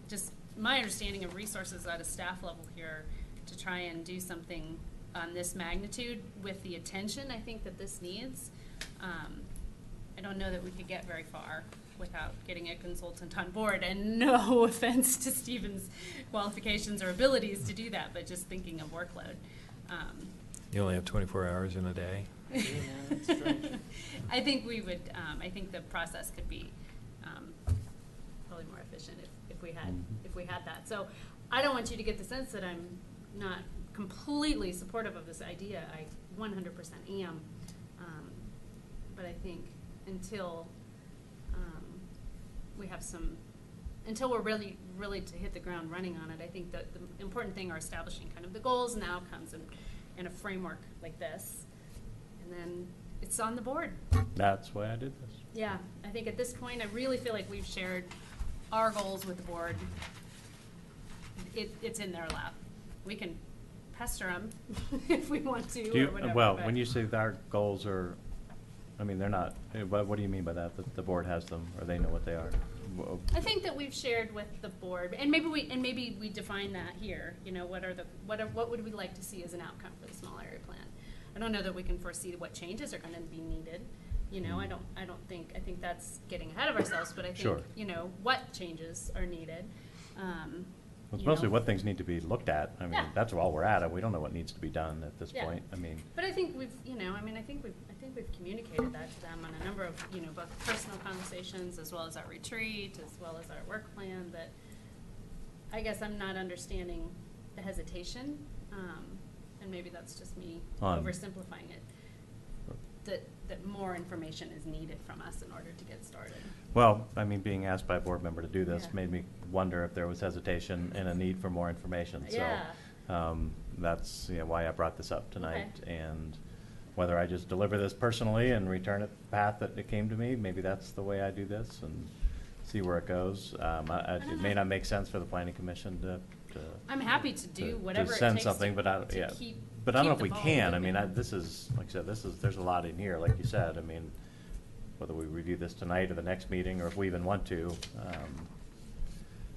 just my understanding of resources at a staff level here to try and do something on this magnitude with the attention I think that this needs, I don't know that we could get very far without getting a consultant on board, and no offense to Stephen's qualifications or abilities to do that, but just thinking of workload. You only have 24 hours in a day? I think we would, I think the process could be probably more efficient if we had that. So I don't want you to get the sense that I'm not completely supportive of this idea. I 100% am. But I think until we have until we're really to hit the ground running on it, I think that the important thing are establishing kind of the goals and the outcomes and a framework like this. And then it's on the board. That's why I did this. Yeah, I think at this point, I really feel like we've shared our goals with the board. It's in their lap. We can pester them if we want to, or whatever. Well, but- when you say that our goals are, they're not, what do you mean by that? That the board has them, or they know what they are? I think that we've shared with the board, and maybe we define that here. What would we like to see as an outcome for the small area plan? I don't know that we can foresee what changes are going to be needed. I think that's getting ahead of ourselves. But I think Sure. What changes are needed, Well, it's you know. mostly what things need to be looked at. I mean, Yeah. that's all we're at. We don't know what needs to be done at this Yeah. point. I mean, But I think we've, you know, I mean, I think we've communicated that to them on a number of, you know, both personal conversations as well as our retreat, as well as our work plan, that I guess I'm not understanding the hesitation, and maybe that's just me On- oversimplifying it, that more information is needed from us in order to get started. well, I mean, being asked by a board member to do this Yeah. made me wonder if there was hesitation and a need for more information. Yeah. So, that's, you know, why I brought this up tonight. And whether I just deliver this personally and return it the path that it came to me, maybe that's the way I do this and see where it goes. It may not make sense for the planning commission to I'm happy to do whatever it send takes something, but to yeah. keep. But I don't know keep if we the ball can. I moving. mean, this is, like I said, there's a lot in here, like you said. I mean, whether we review this tonight or the next meeting, or if we even want to,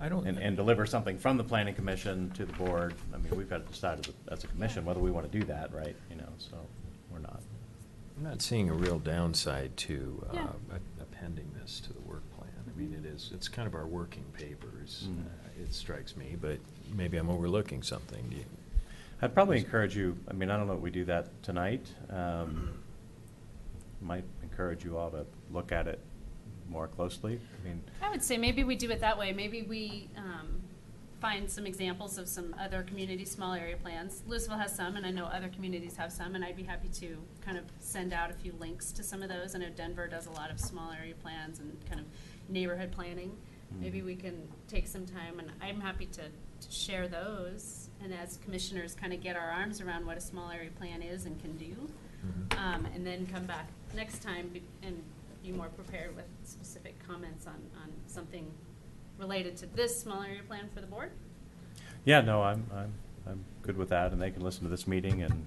I don't. and deliver something from the planning commission to the board. I mean, we've got to decide as a commission whether we want to do that, right? You know, so we're not. I'm not seeing a real downside to Yeah. appending this to the work plan. I mean, it's kind of our working papers, it strikes me, but maybe I'm overlooking something. Do you? I'd probably encourage you, I mean, I don't know if we do that tonight. Might encourage you all to look at it more closely. I mean, I would say maybe we do it that way. Maybe we find some examples of some other community small area plans. Louisville has some, and I know other communities have some, and I'd be happy to kind of send out a few links to some of those. I know Denver does a lot of small area plans and kind of neighborhood planning. Maybe we can take some time, and I'm happy to share those, and as commissioners kind of get our arms around what a small area plan is and can do, and then come back next time and be more prepared with specific comments on something related to this small area plan for the board. yeah, no, I'm good with that, and they can listen to this meeting, and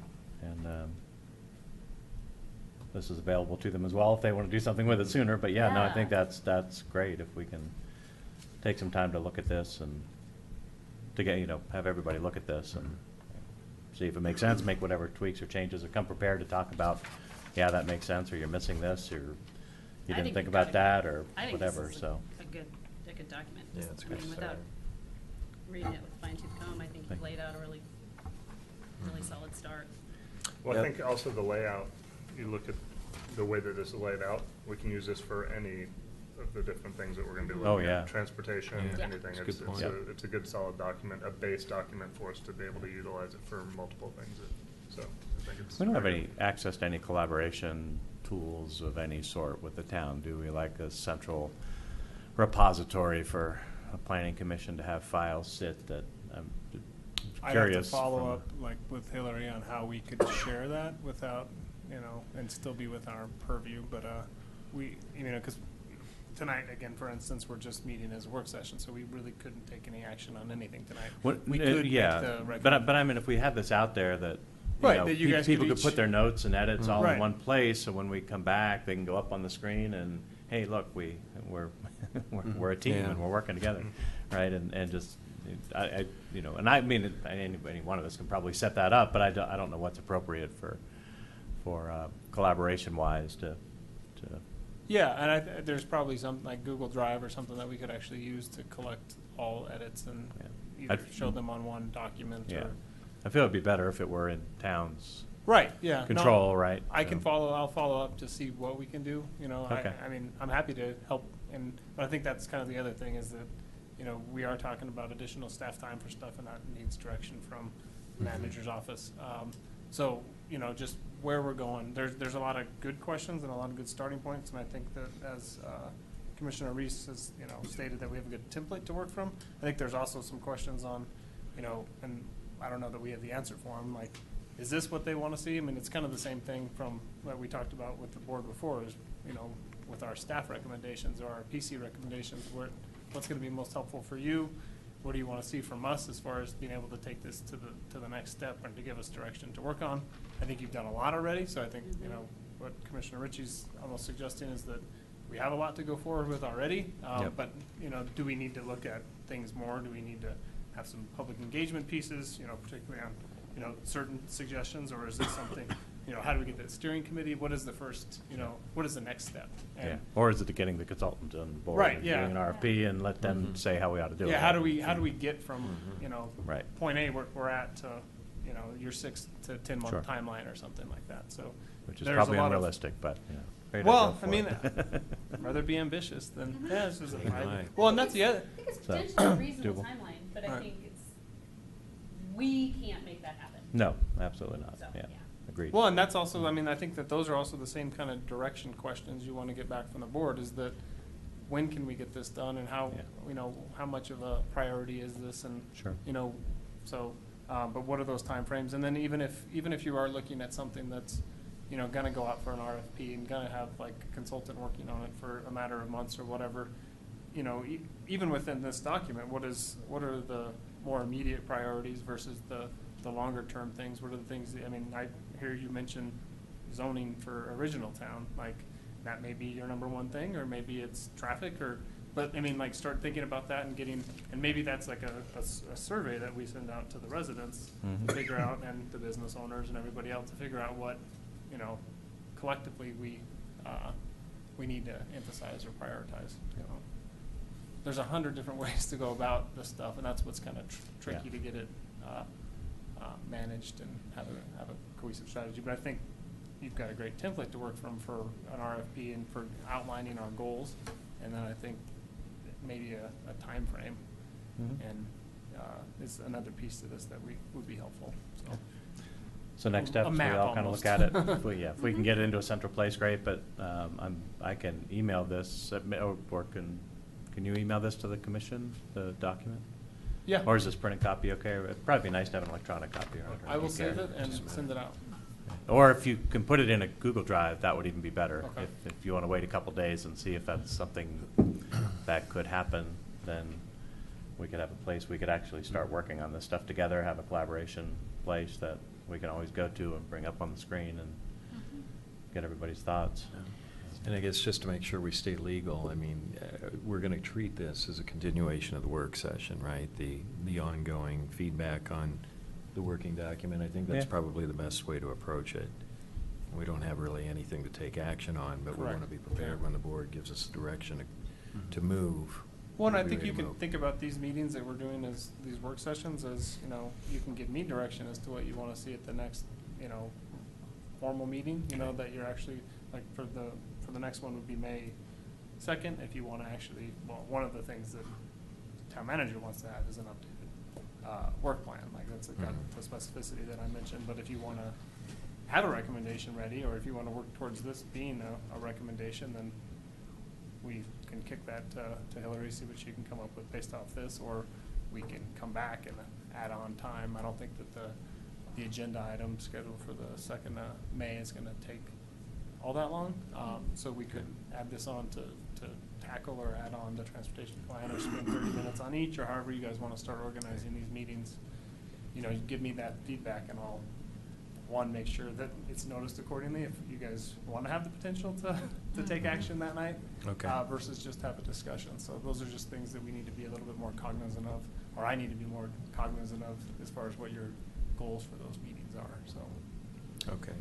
this is available to them as well if they want to do something with it sooner. But yeah, no, I think Yeah. that's great if we can take some time to look at this and to get, have everybody look at this and see if it makes sense, make whatever tweaks or changes, or come prepared to talk about, yeah, that makes sense, or you're missing this, or you I didn't think we've about got that, or I think this whatever, is so. a good document. Yeah, Just, it's a I good mean, start. without reading it with fine tooth comb, I think you've laid out a really solid start. Well, I Yep. think also the layout, you look at the way that this is laid out, we can use this for any of the different things that we're gonna be Oh, looking yeah. at. Transportation, Yeah. anything. That's a It's, good it's point. a, it's a good solid document, a base document for us to be able to utilize it for multiple things. So I think it's. We don't have very any good. access to any collaboration tools of any sort with the town, do we? Like a central repository for a planning commission to have files sit that, I'm I'd have to curious. follow from- up, like, with Hillary on how we could share that without, and still be within our purview, but, because tonight, again, for instance, we're just meeting as a work session, so we really couldn't take any action on anything tonight. What, We could make yeah, the but I mean, if we have this out there that, Right, that you guys could people could each- put their notes and edits all in Right. one place, so when we come back, they can go up on the screen and, hey, look, we're we're a team Yeah. and we're working together, right? And just, and I mean, any one of us can probably set that up, but I don't know what's appropriate for collaboration wise to. Yeah, and there's probably something like Google Drive or something that we could actually use to collect all edits and Yeah. either I'd- show them on one document Yeah, or. I feel it'd be better if it were in town's Right, yeah. no, control, right? I'll follow up to see what we can do, Okay. I mean, I'm happy to help, but I think that's kind of the other thing is that, we are talking about additional staff time for stuff and that needs direction from the manager's office. So, just where we're going, there's a lot of good questions and a lot of good starting points, and I think that as, Commissioner Reese has, stated that we have a good template to work from, I think there's also some questions on, and I don't know that we have the answer for them, like, is this what they want to see? I mean, it's kind of the same thing from what we talked about with the board before is, with our staff recommendations or our PC recommendations, what's going to be most helpful for you? What do you want to see from us as far as being able to take this to the next step and to give us direction to work on? I think you've done a lot already, so I think, what Commissioner Ritchie's almost suggesting is that we have a lot to go forward with already. Yep. But, do we need to look at things more? Do we need to have some public engagement pieces, particularly on, certain suggestions, or is this something, you know, how do we get that steering committee? What is the first, you know, what is the next step? Yeah, And or is it getting the consultant on board? Right, and yeah. Doing an RFP and let them Mhm. say how we ought to do it? yeah, how do we get from, Mhm. you know, Right. point A where we're at to, you know, your 6 to 10 month Sure. timeline or something like that, so. Which is there's a probably lot of- unrealistic, but, yeah. Great Well, idea I mean, for it. rather be ambitious than, yeah, this is a Right. private. Well, and that's the other, I think it's So, potentially a reasonable doable. timeline, but I Right. think it's, we can't make that happen. No, absolutely not, So, yeah, yeah. agreed. well, and that's also, I mean, I think that those are also the same kind of direction questions you want to get back from the board, is that when can we get this done, and how, Yeah. you know, how much of a priority is this, and, Sure. you know, so, but what are those timeframes? And then even if you are looking at something that's, you know, gonna go out for an RFP and gonna have like a consultant working on it for a matter of months or whatever, you know, even within this document, what are the more immediate priorities versus the longer term things? What are the things, I mean, I hear you mention zoning for original town, like, that may be your number one thing, or maybe it's traffic, or, but, I mean, like, start thinking about that and getting, and maybe that's like a survey that we send out to the residents Mhm. to figure out, and the business owners and everybody else to figure out what, you know, collectively we need to emphasize or prioritize, you know. There's 100 different ways to go about this stuff, and that's what's kind of tricky Yeah. to get it managed and have a cohesive strategy. But I think you've got a great template to work from for an RFP and for outlining our goals, and then I think maybe a timeframe Mhm. and is another piece to this that would be helpful, so. So next A steps, we map all kind of almost. look at it. If we, yeah, if we can get it into a central place, great, but I can email this, or can you email this to the commission, the document? Yeah. Or is this printed copy okay? It'd probably be nice to have an electronic copy. I will You save care. it and send it out. Or if you can put it in a Google Drive, that would even be better. Okay. If you want to wait a couple days and see if that's something that could happen, then we could have a place, we could actually start working on this stuff together, have a collaboration place that we can always go to and bring up on the screen and get everybody's thoughts. And I guess just to make sure we stay legal, I mean, we're going to treat this as a continuation of the work session, right? The ongoing feedback on the working document. I think that's Yeah. probably the best way to approach it. We don't have really anything to take action on, but we want to Correct. be prepared when the board gives us direction to move. Well, and I We'll be think ready you to can move. think about these meetings that we're doing as, these work sessions as, you know, you can give me direction as to what you want to see at the next, you know, formal meeting, you know, that you're actually, like, for the next one would be May 2nd, if you want to actually, well, one of the things that town manager wants to have is an updated work plan, like, that's got Mhm. the specificity that I mentioned, but if you want to have a recommendation ready, or if you want to work towards this being a recommendation, then we can kick that to Hillary, see what she can come up with based off this, or we can come back and add on time. I don't think that the agenda item scheduled for the 2nd of May is gonna take all that long. So we could add this on to tackle or add on the transportation plan, or spend 30 minutes on each, or however you guys wanna start organizing these meetings. You know, you give me that feedback and I'll, one, make sure that it's noticed accordingly if you guys want to have the potential to take action that night. Okay. Versus just have a discussion. So those are just things that we need to be a little bit more cognizant of, or I need to be more cognizant of as far as what your goals for those meetings are, so. Okay.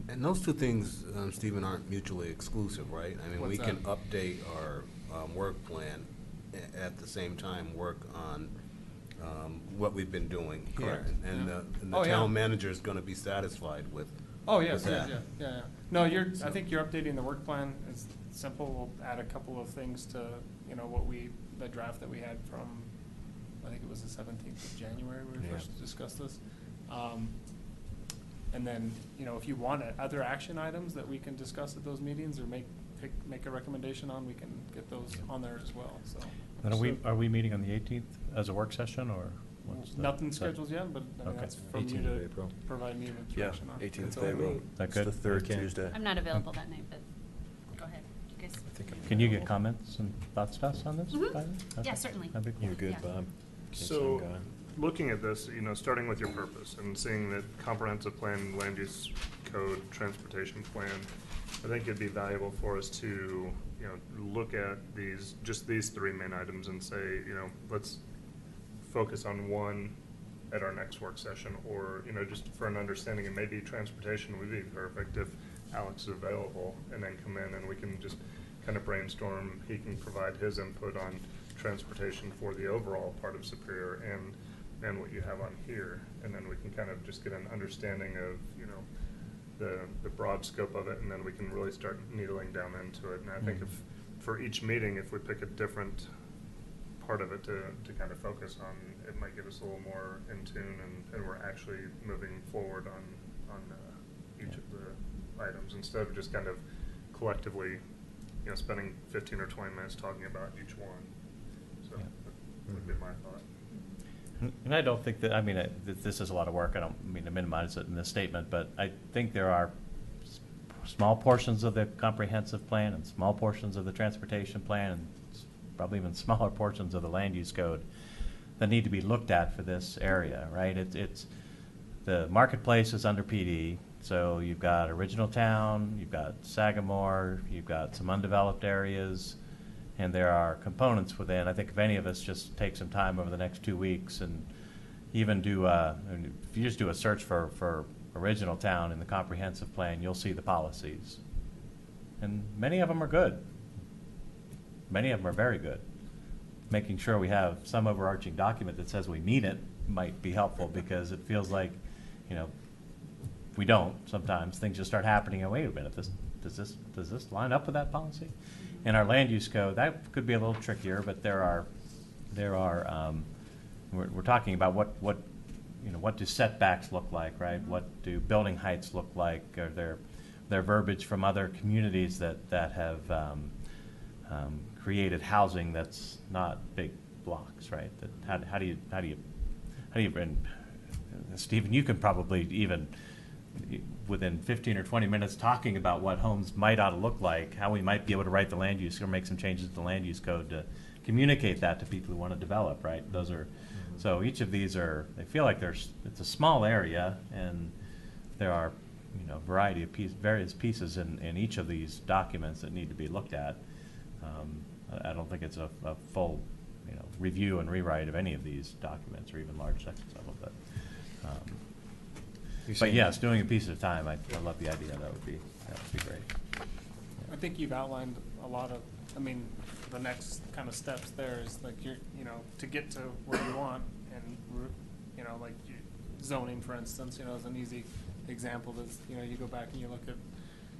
And those two things, Stephen, aren't mutually exclusive, right? I mean, we What's can that? update our work plan at the same time work on what we've been doing here. Correct. And Yeah. and the Oh, yeah. town manager is gonna be satisfied with. Oh, yes, with yes, that. yeah. No, I So- think you're updating the work plan. It's simple. We'll add a couple of things to, you know, the draft that we had from, I think it was the 17th of January when we Yeah. first discussed this. And then, you know, if you want other action items that we can discuss at those meetings or make a recommendation on, we can get those on there as well, so. And are we meeting on the 18th as a work session, or what's the? Nothing is that- scheduled yet, but I mean, Okay. that's from you 18th of to April. provide me with Yeah, direction on. 18th That's of all I April. need. That It's the good? third Okay. Tuesday. I'm not available that night, but go ahead, you guys. I think I'm Can you get available. comments and thoughts to us on this? Mhm. by then? Yeah, Okay. certainly. That'd be cool. You're good, Yeah. Bob? In case So, I'm gone. looking at this, you know, starting with your purpose and seeing that comprehensive plan, land use code, transportation plan, I think it'd be valuable for us to, you know, look at these 3 main items and say, you know, let's focus on one at our next work session, or, you know, just for an understanding, and maybe transportation would be perfect if Alex is available, and then come in and we can just kind of brainstorm. He can provide his input on transportation for the overall part of Superior and what you have on here, and then we can kind of just get an understanding of, you know, the broad scope of it, and then we can really start needling down into it. And I think if, for each meeting, if we pick a different part of it to kind of focus on, it might get us a little more in tune, and we're actually moving forward on each of the items, instead of just kind of collectively, you know, spending 15 or 20 minutes talking about each one. So that would be my thought. And I don't think that, I mean, this is a lot of work. I don't mean to minimize it in this statement, but I think there are small portions of the comprehensive plan and small portions of the transportation plan and probably even smaller portions of the land use code that need to be looked at for this area, right? It's the marketplace is under PD, so you've got Original Town, you've got Sagamore, you've got some undeveloped areas, and there are components within. I think if any of us just take some time over the next 2 weeks and even do, if you just do a search for Original Town in the comprehensive plan, you'll see the policies. And many of them are good. Many of them are very good. Making sure we have some overarching document that says we mean it might be helpful, because it feels like, you know, we don't sometimes. Things just start happening and wait a minute, does this line up with that policy? In our land use code, that could be a little trickier, but we're talking about what you know, what do setbacks look like, right? What do building heights look like? Are there verbiage from other communities that have created housing that's not big blocks, right? That how do you and Stephen, you can probably even within 15 or 20 minutes talking about what homes might ought to look like, how we might be able to write the land use or make some changes to the land use code to communicate that to people who want to develop, right? Those are, so each of these they feel like it's a small area, and there are, you know, variety of various pieces in each of these documents that need to be looked at. I don't think it's a full, you know, review and rewrite of any of these documents, or even large sections of them, but yes, doing a piece at a time, I love the idea. That would be great. I think you've outlined a lot of, I mean, the next kind of steps there is like you know, to get to where you want, and, you know, like zoning, for instance, you know, is an easy example. Is, you know, you go back and you look at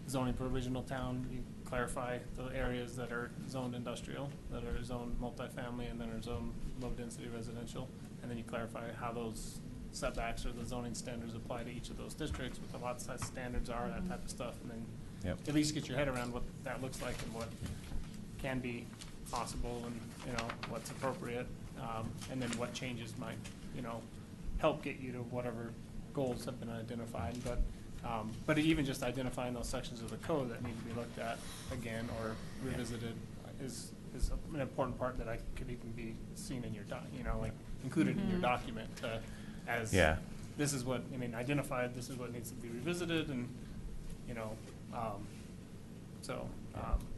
zoning for Original Town, you clarify the areas that are zoned industrial, that are zoned multifamily, and then are zoned low-density residential, and then you clarify how those setbacks or the zoning standards apply to each of those districts, what the lot size standards are, that type of stuff, and then at least get your head around what that looks like and what can be possible, and, you know, what's appropriate, and then what changes might, you know, help get you to whatever goals have been identified. But even just identifying those sections of the code that need to be looked at again or revisited is an important part that I could even be seen in your you know, like included in your document as this is what, I mean, identified, this is what needs to be revisited, and, you know,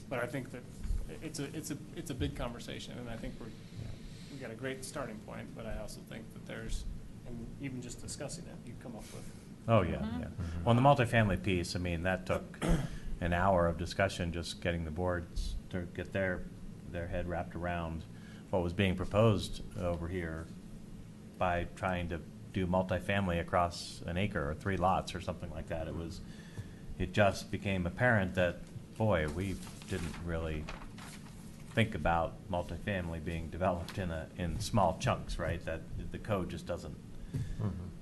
but I think that it's a big conversation, and I think we got a great starting point, but I also think that there's, and even just discussing it, you come up with. Oh, yeah, yeah. Well, the multifamily piece, I mean, that took an hour of discussion, just getting the boards to get their head wrapped around what was being proposed over here by trying to do multifamily across an acre or 3 lots or something like that. It just became apparent that, boy, we didn't really think about multifamily being developed in small chunks, right? That the code just doesn't.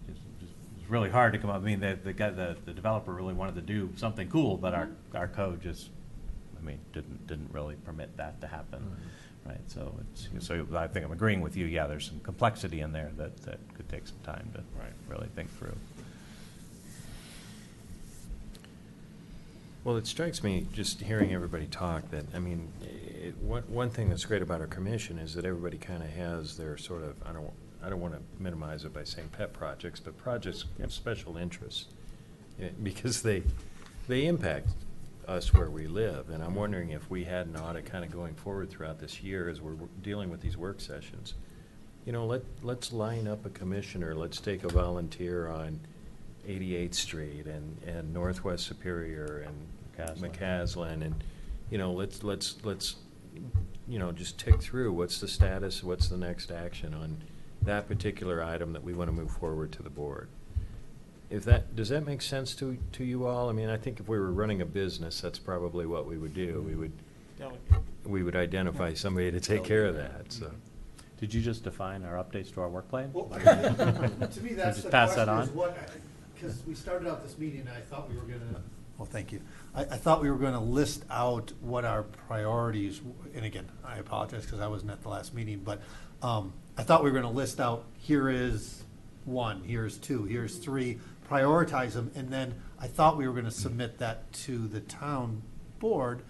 It's really hard to come up. I mean, the developer really wanted to do something cool, but our code just, I mean, didn't really permit that to happen, right? So I think I'm agreeing with you. Yeah, there's some complexity in there that could take some time to really think through. Well, it strikes me, just hearing everybody talk, that, I mean, one thing that's great about our commission is that everybody kind of has their sort of, I don't want to minimize it by saying pet projects, but projects of special interest, because they impact us where we live. And I'm wondering if we had an audit kind of going forward throughout this year as we're dealing with these work sessions, you know, let's line up a commissioner, let's take a volunteer on 88th Street and Northwest Superior and McCaslin, and, you know, let's, you know, just tick through, what's the status, what's the next action on that particular item that we want to move forward to the board. Does that make sense to you all? I mean, I think if we were running a business, that's probably what we would do. We would identify somebody to take care of that, so. Did you just define our updates to our work plan? Well, to me, that's just the pass that question is on? what, because we started out this meeting and I thought we were gonna, well, thank you. I thought we were gonna list out what our priorities, and again, I apologize because I wasn't at the last meeting, but I thought we were gonna list out, here is 1, here's 2, here's 3, prioritize them, and then I thought we were gonna submit that to the town board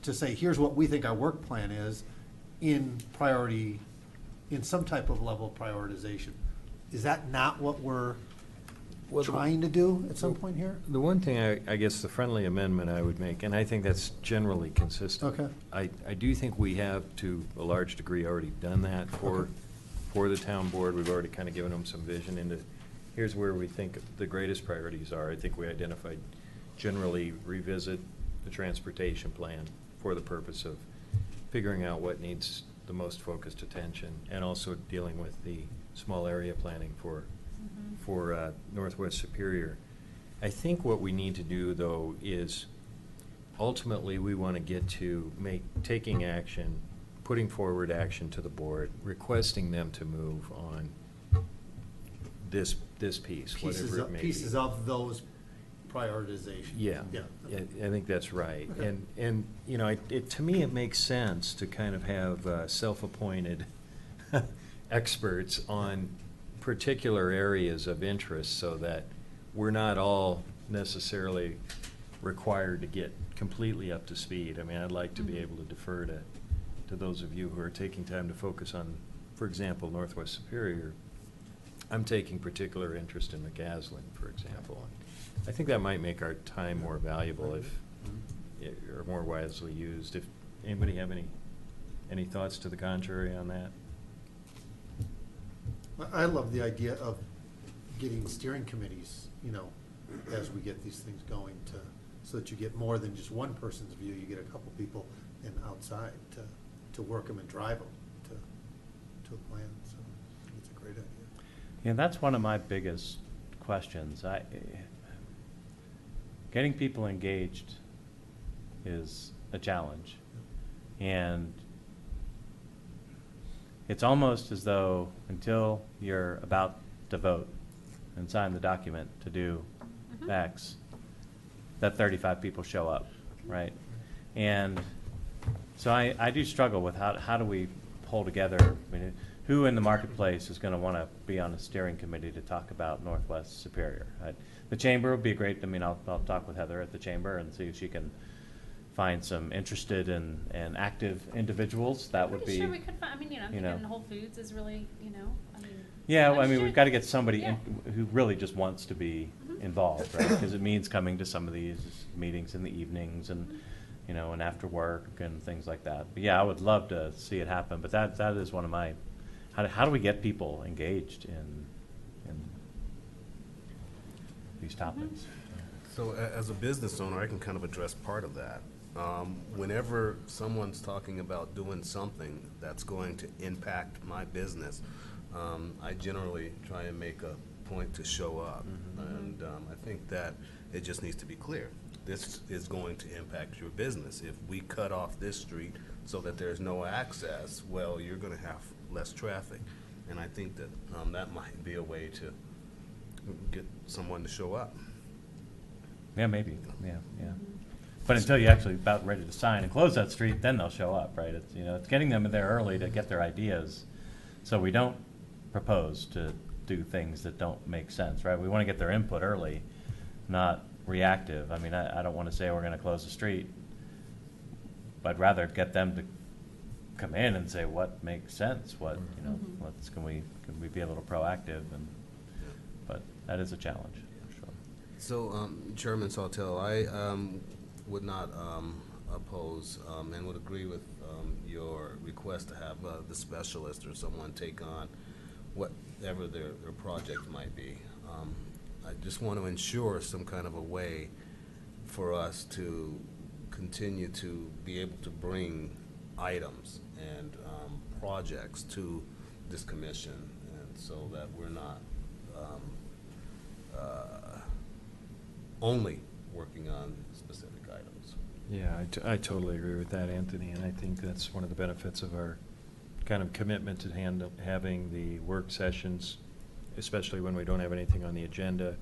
to say, here's what we think our work plan is in priority, in some type of level of prioritization. Is that not what we're trying to do at some point here? The one thing, I guess the friendly amendment I would make, and I think that's generally consistent. Okay. I do think we have, to a large degree, already done that for the town board. We've already kind of given them some vision into, here's where we think the greatest priorities are. I think we identified generally revisit the transportation plan for the purpose of figuring out what needs the most focused attention, and also dealing with the small area planning for Northwest Superior. I think what we need to do, though, is ultimately we want to get to taking action, putting forward action to the board, requesting them to move on this piece, whatever it may be. Pieces of those prioritizations. Yeah, I think that's right. Okay. And you know, to me, it makes sense to kind of have self-appointed experts on particular areas of interest, so that we're not all necessarily required to get completely up to speed. I mean, I'd like to be able to defer to those of you who are taking time to focus on, for example, Northwest Superior. I'm taking particular interest in McCaslin, for example. I think that might make our time more valuable or more wisely used. If anybody have any thoughts to the contrary on that? I love the idea of getting steering committees, you know, as we get these things going, so that you get more than just one person's view. You get a couple people and outside to work them and drive them to a plan. So I think it's a great idea. Yeah, that's one of my biggest questions. Getting people engaged is a challenge. And it's almost as though until you're about to vote and sign the document to do X, that 35 people show up, right? And so I do struggle with how do we pull together, I mean, who in the marketplace is going to want to be on a steering committee to talk about Northwest Superior? The chamber would be great. I mean, I'll talk with Heather at the chamber and see if she can find some interested and active individuals. That would be. Sure, we could find. I mean, I'm thinking Whole Foods is really, I mean. Yeah, I'm I mean, sure we've got to get somebody yeah. who really just wants to be involved, right? Because it means coming to some of these meetings in the evenings and, and after work and things like that. But yeah, I would love to see it happen. But that is one of my. How do we get people engaged in these topics? So as a business owner, I can kind of address part of that. Whenever someone's talking about doing something that's going to impact my business, I generally try and make a point to show up. And I think that it just needs to be clear. This is going to impact your business. If we cut off this street so that there's no access, well, you're going to have less traffic. And I think that that might be a way to get someone to show up. Yeah, maybe. Yeah. But until you're actually about ready to sign and close that street, then they'll show up, right? It's it's getting them there early to get their ideas, so we don't propose to do things that don't make sense, right? We want to get their input early, not reactive. I mean, I don't want to say we're going to close the street, but I'd rather get them to come in and say what makes sense, what can we be a little proactive, but that is a challenge. Sure. So, Chairman Sawtelle, I would not oppose, and would agree with your request to have the specialist or someone take on whatever their project might be. I just want to ensure some kind of a way for us to continue to be able to bring items and projects to this commission, and so that we're not only working on specific items. Yeah, I totally agree with that, Anthony, and I think that's one of the benefits of our kind of commitment to having the work sessions, especially when we don't have anything on the agenda.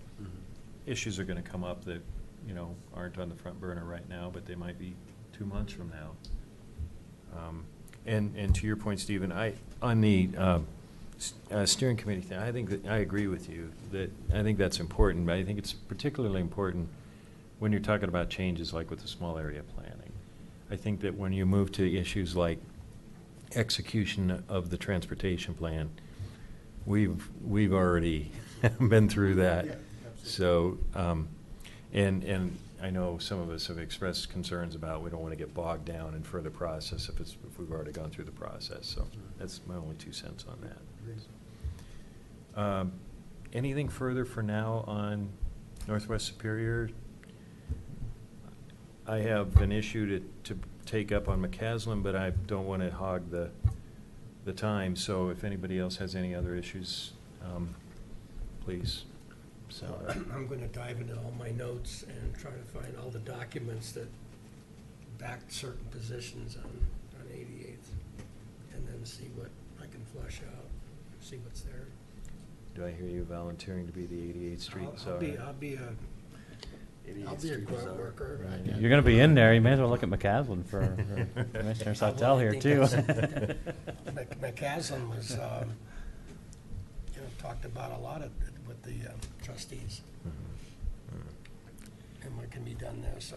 Issues are going to come up that, you know, aren't on the front burner right now, but they might be 2 months from now. And to your point, Stephen, on the steering committee thing, I think that I agree with you that I think that's important, but I think it's particularly important when you're talking about changes like with the small area planning. I think that when you move to issues like execution of the transportation plan, we've already been through that. Yeah, So, and I know some of us have expressed concerns about we don't want to get bogged down in further process if we've already gone through the process. So that's my only 2 cents on that. Anything further for now on Northwest Superior? I have an issue to take up on McCaslin, but I don't want to hog the time. So if anybody else has any other issues, please. So I'm going to dive into all my notes and try to find all the documents that backed certain positions on 88th, and then see what I can flesh out, see what's there. Do I hear you volunteering to be the 88th Street czar? I'll be a grunt worker. Right. You're gonna be in there, you may as well look at McCaslin for Commissioner Sautel here too. McCaslin was, talked about a lot with the trustees and what can be done there. So,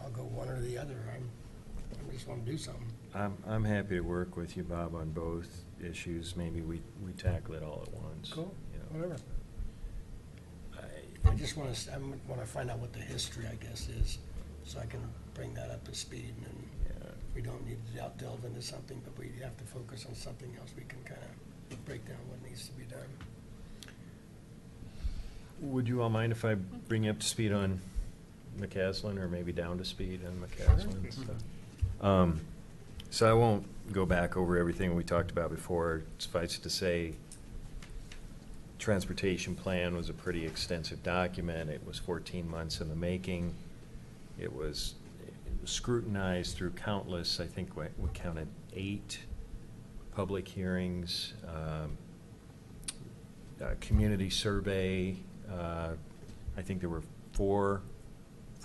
I'll go one or the other. I just want to do something. I'm happy to work with you, Bob, on both issues. Maybe we tackle it all at once. Cool. you know. Whatever. I just want to find out what the history, I guess, is, so I can bring that up to speed. And Yeah. we don't need to delve into something, but we have to focus on something else. We can kind of break down what needs to be done. Would you all mind if I bring you up to speed on McCaslin, or maybe down to speed on McCaslin? Sure. So I won't go back over everything we talked about before. Suffice it to say, transportation plan was a pretty extensive document. It was 14 months in the making. It was scrutinized through countless, I think we counted 8 public hearings, community survey. I think there were 4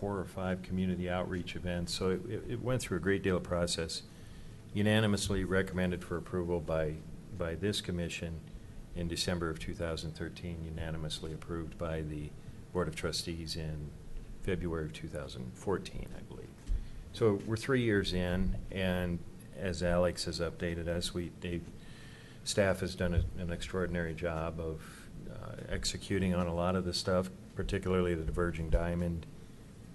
or 5 community outreach events. So it went through a great deal of process. Unanimously recommended for approval by this commission in December of 2013, unanimously approved by the Board of Trustees in February of 2014, I believe. So we're 3 years in, and as Alex has updated us, staff has done an extraordinary job of executing on a lot of the stuff, particularly the Diverging Diamond,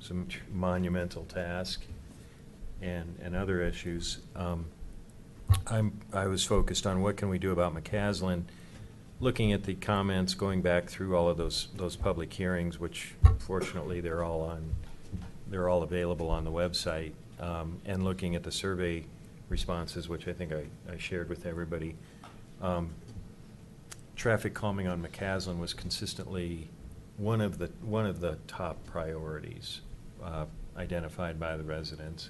some monumental task, and other issues. I was focused on what can we do about McCaslin, looking at the comments, going back through all of those public hearings, which fortunately they're all available on the website, and looking at the survey responses, which I think I shared with everybody. Traffic calming on McCaslin was consistently one of the top priorities identified by the residents,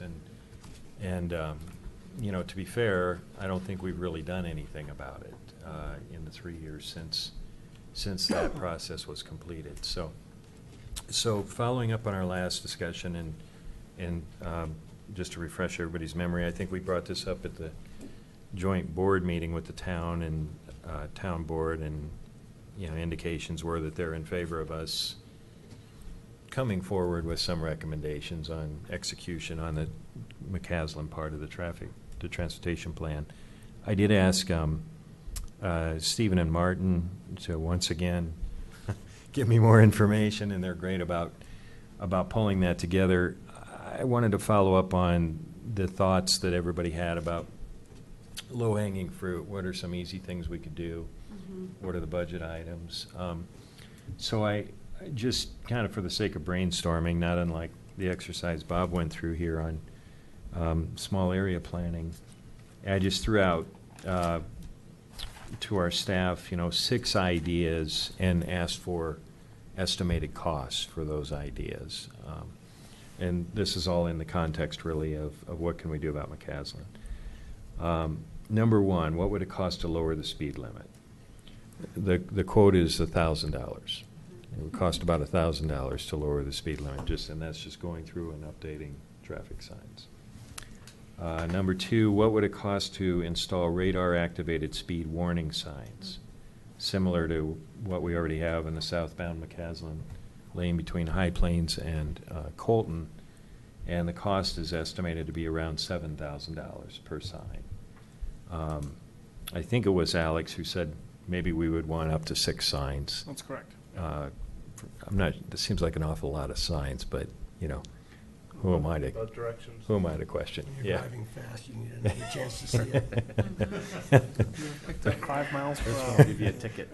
and to be fair, I don't think we've really done anything about it in the 3 years since that process was completed. So following up on our last discussion, and just to refresh everybody's memory, I think we brought this up at the joint board meeting with the town and town board, and indications were that they're in favor of us coming forward with some recommendations on execution on the McCaslin part of the transportation plan. I did ask Stephen and Martin to once again give me more information, and they're great about pulling that together. I wanted to follow up on the thoughts that everybody had about low-hanging fruit. What are some easy things we could do? What are the budget items? So I just kind of for the sake of brainstorming, not unlike the exercise Bob went through here on small area planning, I just threw out to our staff, 6 ideas and asked for estimated costs for those ideas. And this is all in the context, really, of what can we do about McCaslin. Number 1, what would it cost to lower the speed limit? The quote is $1,000. It would cost about $1,000 to lower the speed limit, and that's just going through and updating traffic signs. Number 2, what would it cost to install radar-activated speed warning signs, similar to what we already have in the southbound McCaslin lane between High Plains and Colton, and the cost is estimated to be around $7,000 per sign. I think it was Alex who said maybe we would want up to 6 signs. That's correct. This seems like an awful lot of signs, but, who am I to, Both directions. who am I to question? When you're Yeah. driving fast, you need another chance to see it. You picked up 5 miles per This hour. will give you a ticket.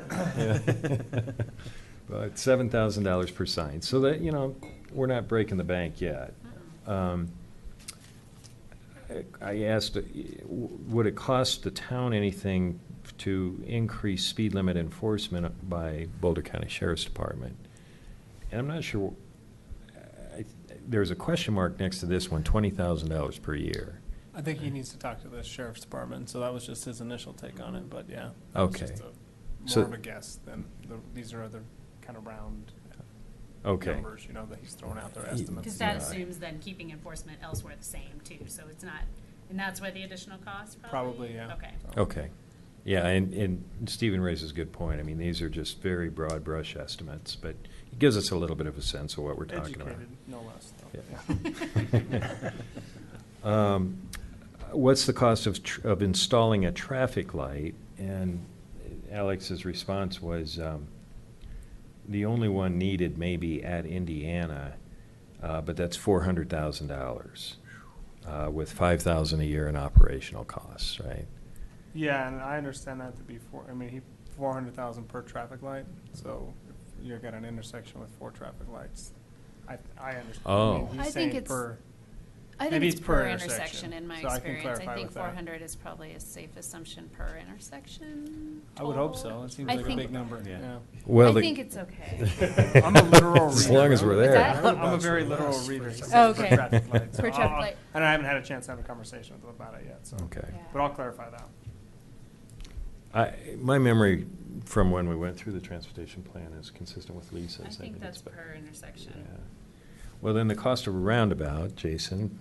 But $7,000 per sign, so that, we're not breaking the bank yet. I asked, would it cost the town anything to increase speed limit enforcement by Boulder County Sheriff's Department? And I'm not sure, there's a question mark next to this one, $20,000 per year. I think he needs to talk to the sheriff's department, so that was just his initial take on it, but yeah. that was Okay. just So- More of a guess than, these are other kind of round Okay. numbers, that he's throwing out there Because estimates. that Yeah. assumes then keeping enforcement elsewhere the same too, so it's not, and that's where the additional cost Probably, yeah. Okay. So- Okay. Yeah, and Stephen raises a good point. I mean, these are just very broad brush estimates, but it gives us a little bit of a sense of what we're talking about. Educated, no less, though. Yeah. What's the cost of installing a traffic light? And Alex's response was, the only one needed maybe at Indiana, but that's $400,000 with $5,000 a year in operational costs, right? Yeah, and I understand that to be $400,000 per traffic light, so if you've got an intersection with 4 traffic lights, I understand. Oh. He's I think saying it's- per, I think Maybe it's it's per per intersection intersection, in my so I can experience. I clarify think with that. 400 is probably a safe assumption per intersection. I would hope total. so, it seems I like a think- big number, Yeah. yeah. Well, I think it's okay. I'm a literal reader. As long as we're there. that? I'm a very literal reader. He says Oh, per okay. traffic light, so Per traffic I'll- light. And I haven't had a chance to have a conversation with him about it yet, so. Okay. Yeah. But I'll clarify that. My memory from when we went through the transportation plan is consistent with Lisa's. I think it's that's about- per intersection. Yeah. Well, then the cost of a roundabout, Jason,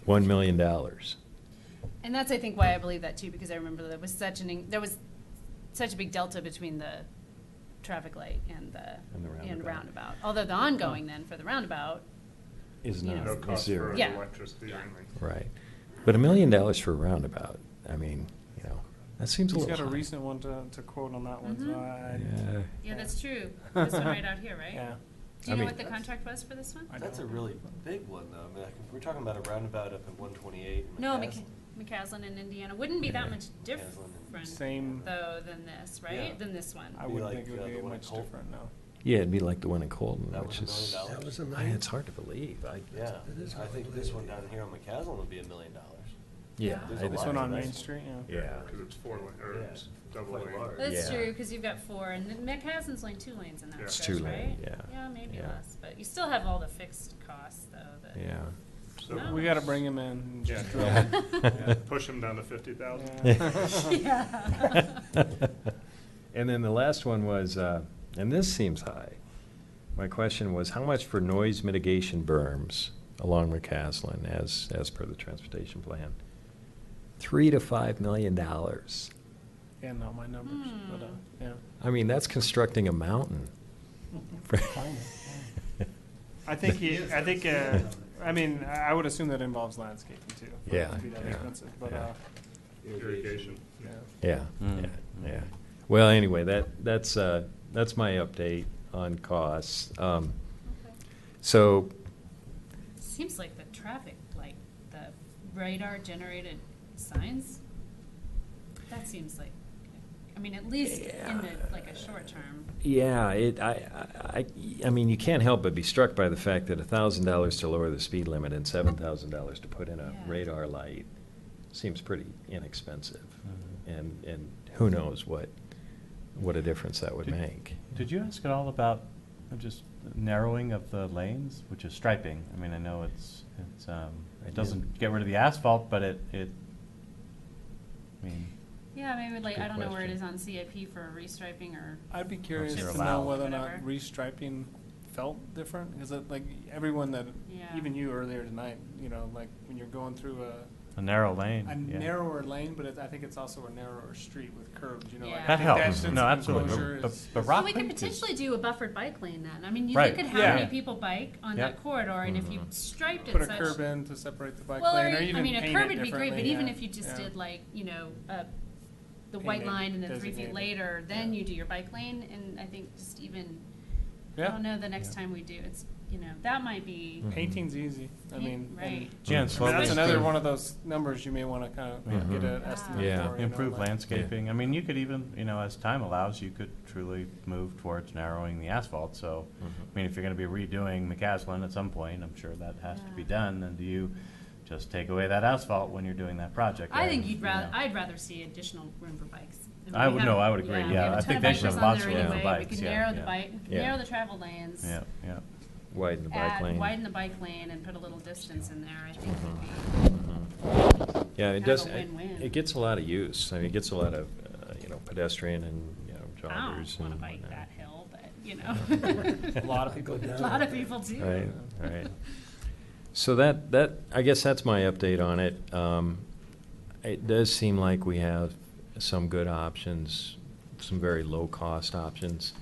$1 million. And that's, I think, why I believe that too, because I remember there was such a big delta between the traffic light and And the roundabout. roundabout. Although the ongoing then for the roundabout, Is You not know, No cost zero. for Yeah. electricity or anything. Right. But $1 million for a roundabout, I mean, that seems a He's little got a high. recent one to quote on that one, so Yeah. yeah, that's true. This one right out here, right? Yeah. Do you I know mean- what the contract was for this one? I That's a don't. really big one, though. I mean, like, if we're talking about a roundabout up at 128. in No, McCaslin. McCaslin and Indiana wouldn't be that Yeah. much different, Same, though, than this, right? Yeah. Than this one. I Be wouldn't like, think it would the be one much at Colton. different, no. Yeah, it'd be like the one in Colton, That which was $1 is, million? That was $1 million? it's hard to believe. Yeah, It is I hard to think this believe. one down here on McCaslin would be $1 million. Yeah. There's I a This lot one of on nice Main ones. Street, yeah. Yeah. Because it's 4 lane, or Yeah. it's double Quite lane. large. That's Yeah. true, because you've got 4, and then McCaslin's only 2 lanes in that Yeah. It's stretch, 2 right? lane, yeah. Yeah, maybe Yeah. less, but you still have all the fixed costs, though, that. Yeah. So No. We gotta bring him in and Yeah. just drill Yeah. him. Yeah. push them down to 50,000. Yeah. Yeah. And then the last one was, and this seems high. My question was, how much for noise mitigation berms along McCaslin as per the transportation plan? $3 to $5 million. Yeah, not my numbers, but, yeah. I mean, that's constructing a mountain. I think, I would assume that involves landscaping too. for it Yeah, to be that yeah, expensive, but, yeah. Irrigation. yeah. Yeah, Mm. yeah. Well, anyway, that's my update on costs. So seems like the traffic, like the radar generated signs, that seems like, I mean, at least in the, like a short term. Yeah, I mean, you can't help but be struck by the fact that $1,000 to lower the speed limit and $7,000 to put in a Yeah. radar light seems pretty inexpensive. And who knows what a difference that would make. Did you ask at all about just narrowing of the lanes, which is striping? I mean, I know it doesn't get rid of the asphalt, but I mean. Yeah, maybe like, Good I don't know where it question. is on CIP for restriping or. I'd be curious they're to know allowed. whether or not Whatever. restriping felt different, because like everyone that, Yeah. even you earlier tonight, you know, like when you're going through A narrow lane. a yeah. narrower lane, but I think it's also a narrower street with curbs, you know, like. Yeah. That I think helps. distance No, of absolutely. enclosure But- is- but is- Rock Well, we could Creek is- potentially do a buffered bike lane then. I mean, you Right. look at how Yeah. many people bike on Yeah. that corridor, and if you striped it Put a such. curb in to separate the bike Well, lane, or, or even I mean, a paint curb it would be great, but differently, even yeah, if you just yeah. did like, the white Painted, line and then 3 feet designated, later, then yeah. you do your bike lane, and I think just even, I Yeah. don't know, the next Yeah. time we do, it's, that might be. Painting's easy, I mean. Right. Yeah, and And slowly that's Especially- another one of those numbers you may wanna kind of Mhm. get an estimate Yeah. for, you know, Improve like- landscaping. I mean, you could even, as time allows, you could truly move towards narrowing the asphalt. So, I mean, if you're gonna be redoing McCaslin at some point, I'm sure that has to be Yeah. done. And do you just take away that asphalt when you're doing that project? I think rather, I'd rather see additional room for bikes. mean, I we would- have- no, I would agree, we yeah. have a I ton think of they should bikers have on lots there of room for anyway. bikes, We could yeah, narrow the yeah. bike, Yeah. narrow the travel lanes. Yeah. Widen the bike lane. Widen the bike lane and put a little distance in there, I think would be. Yeah, it Kind of does, a win-win. it gets a lot of use. I mean, it gets a lot of, pedestrian and, I joggers don't wanna and bike whatnot. that hill, but, A lot of people Go do. down. A lot of people do. Right, right. So I guess that's my update on it. It does seem like we have some good options, some very low-cost options,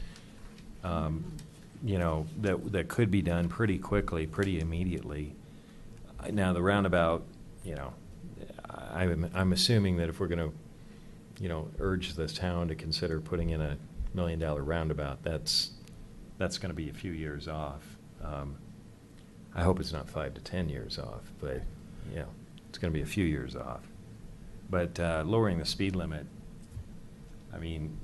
that could be done pretty quickly, pretty immediately. Now, the roundabout, I'm assuming that if we're going to, urge the town to consider putting in $1 million roundabout, that's going to be a few years off. I hope it's not 5 to 10 years off, but, it's going to be a few years off. But lowering the speed limit, I mean,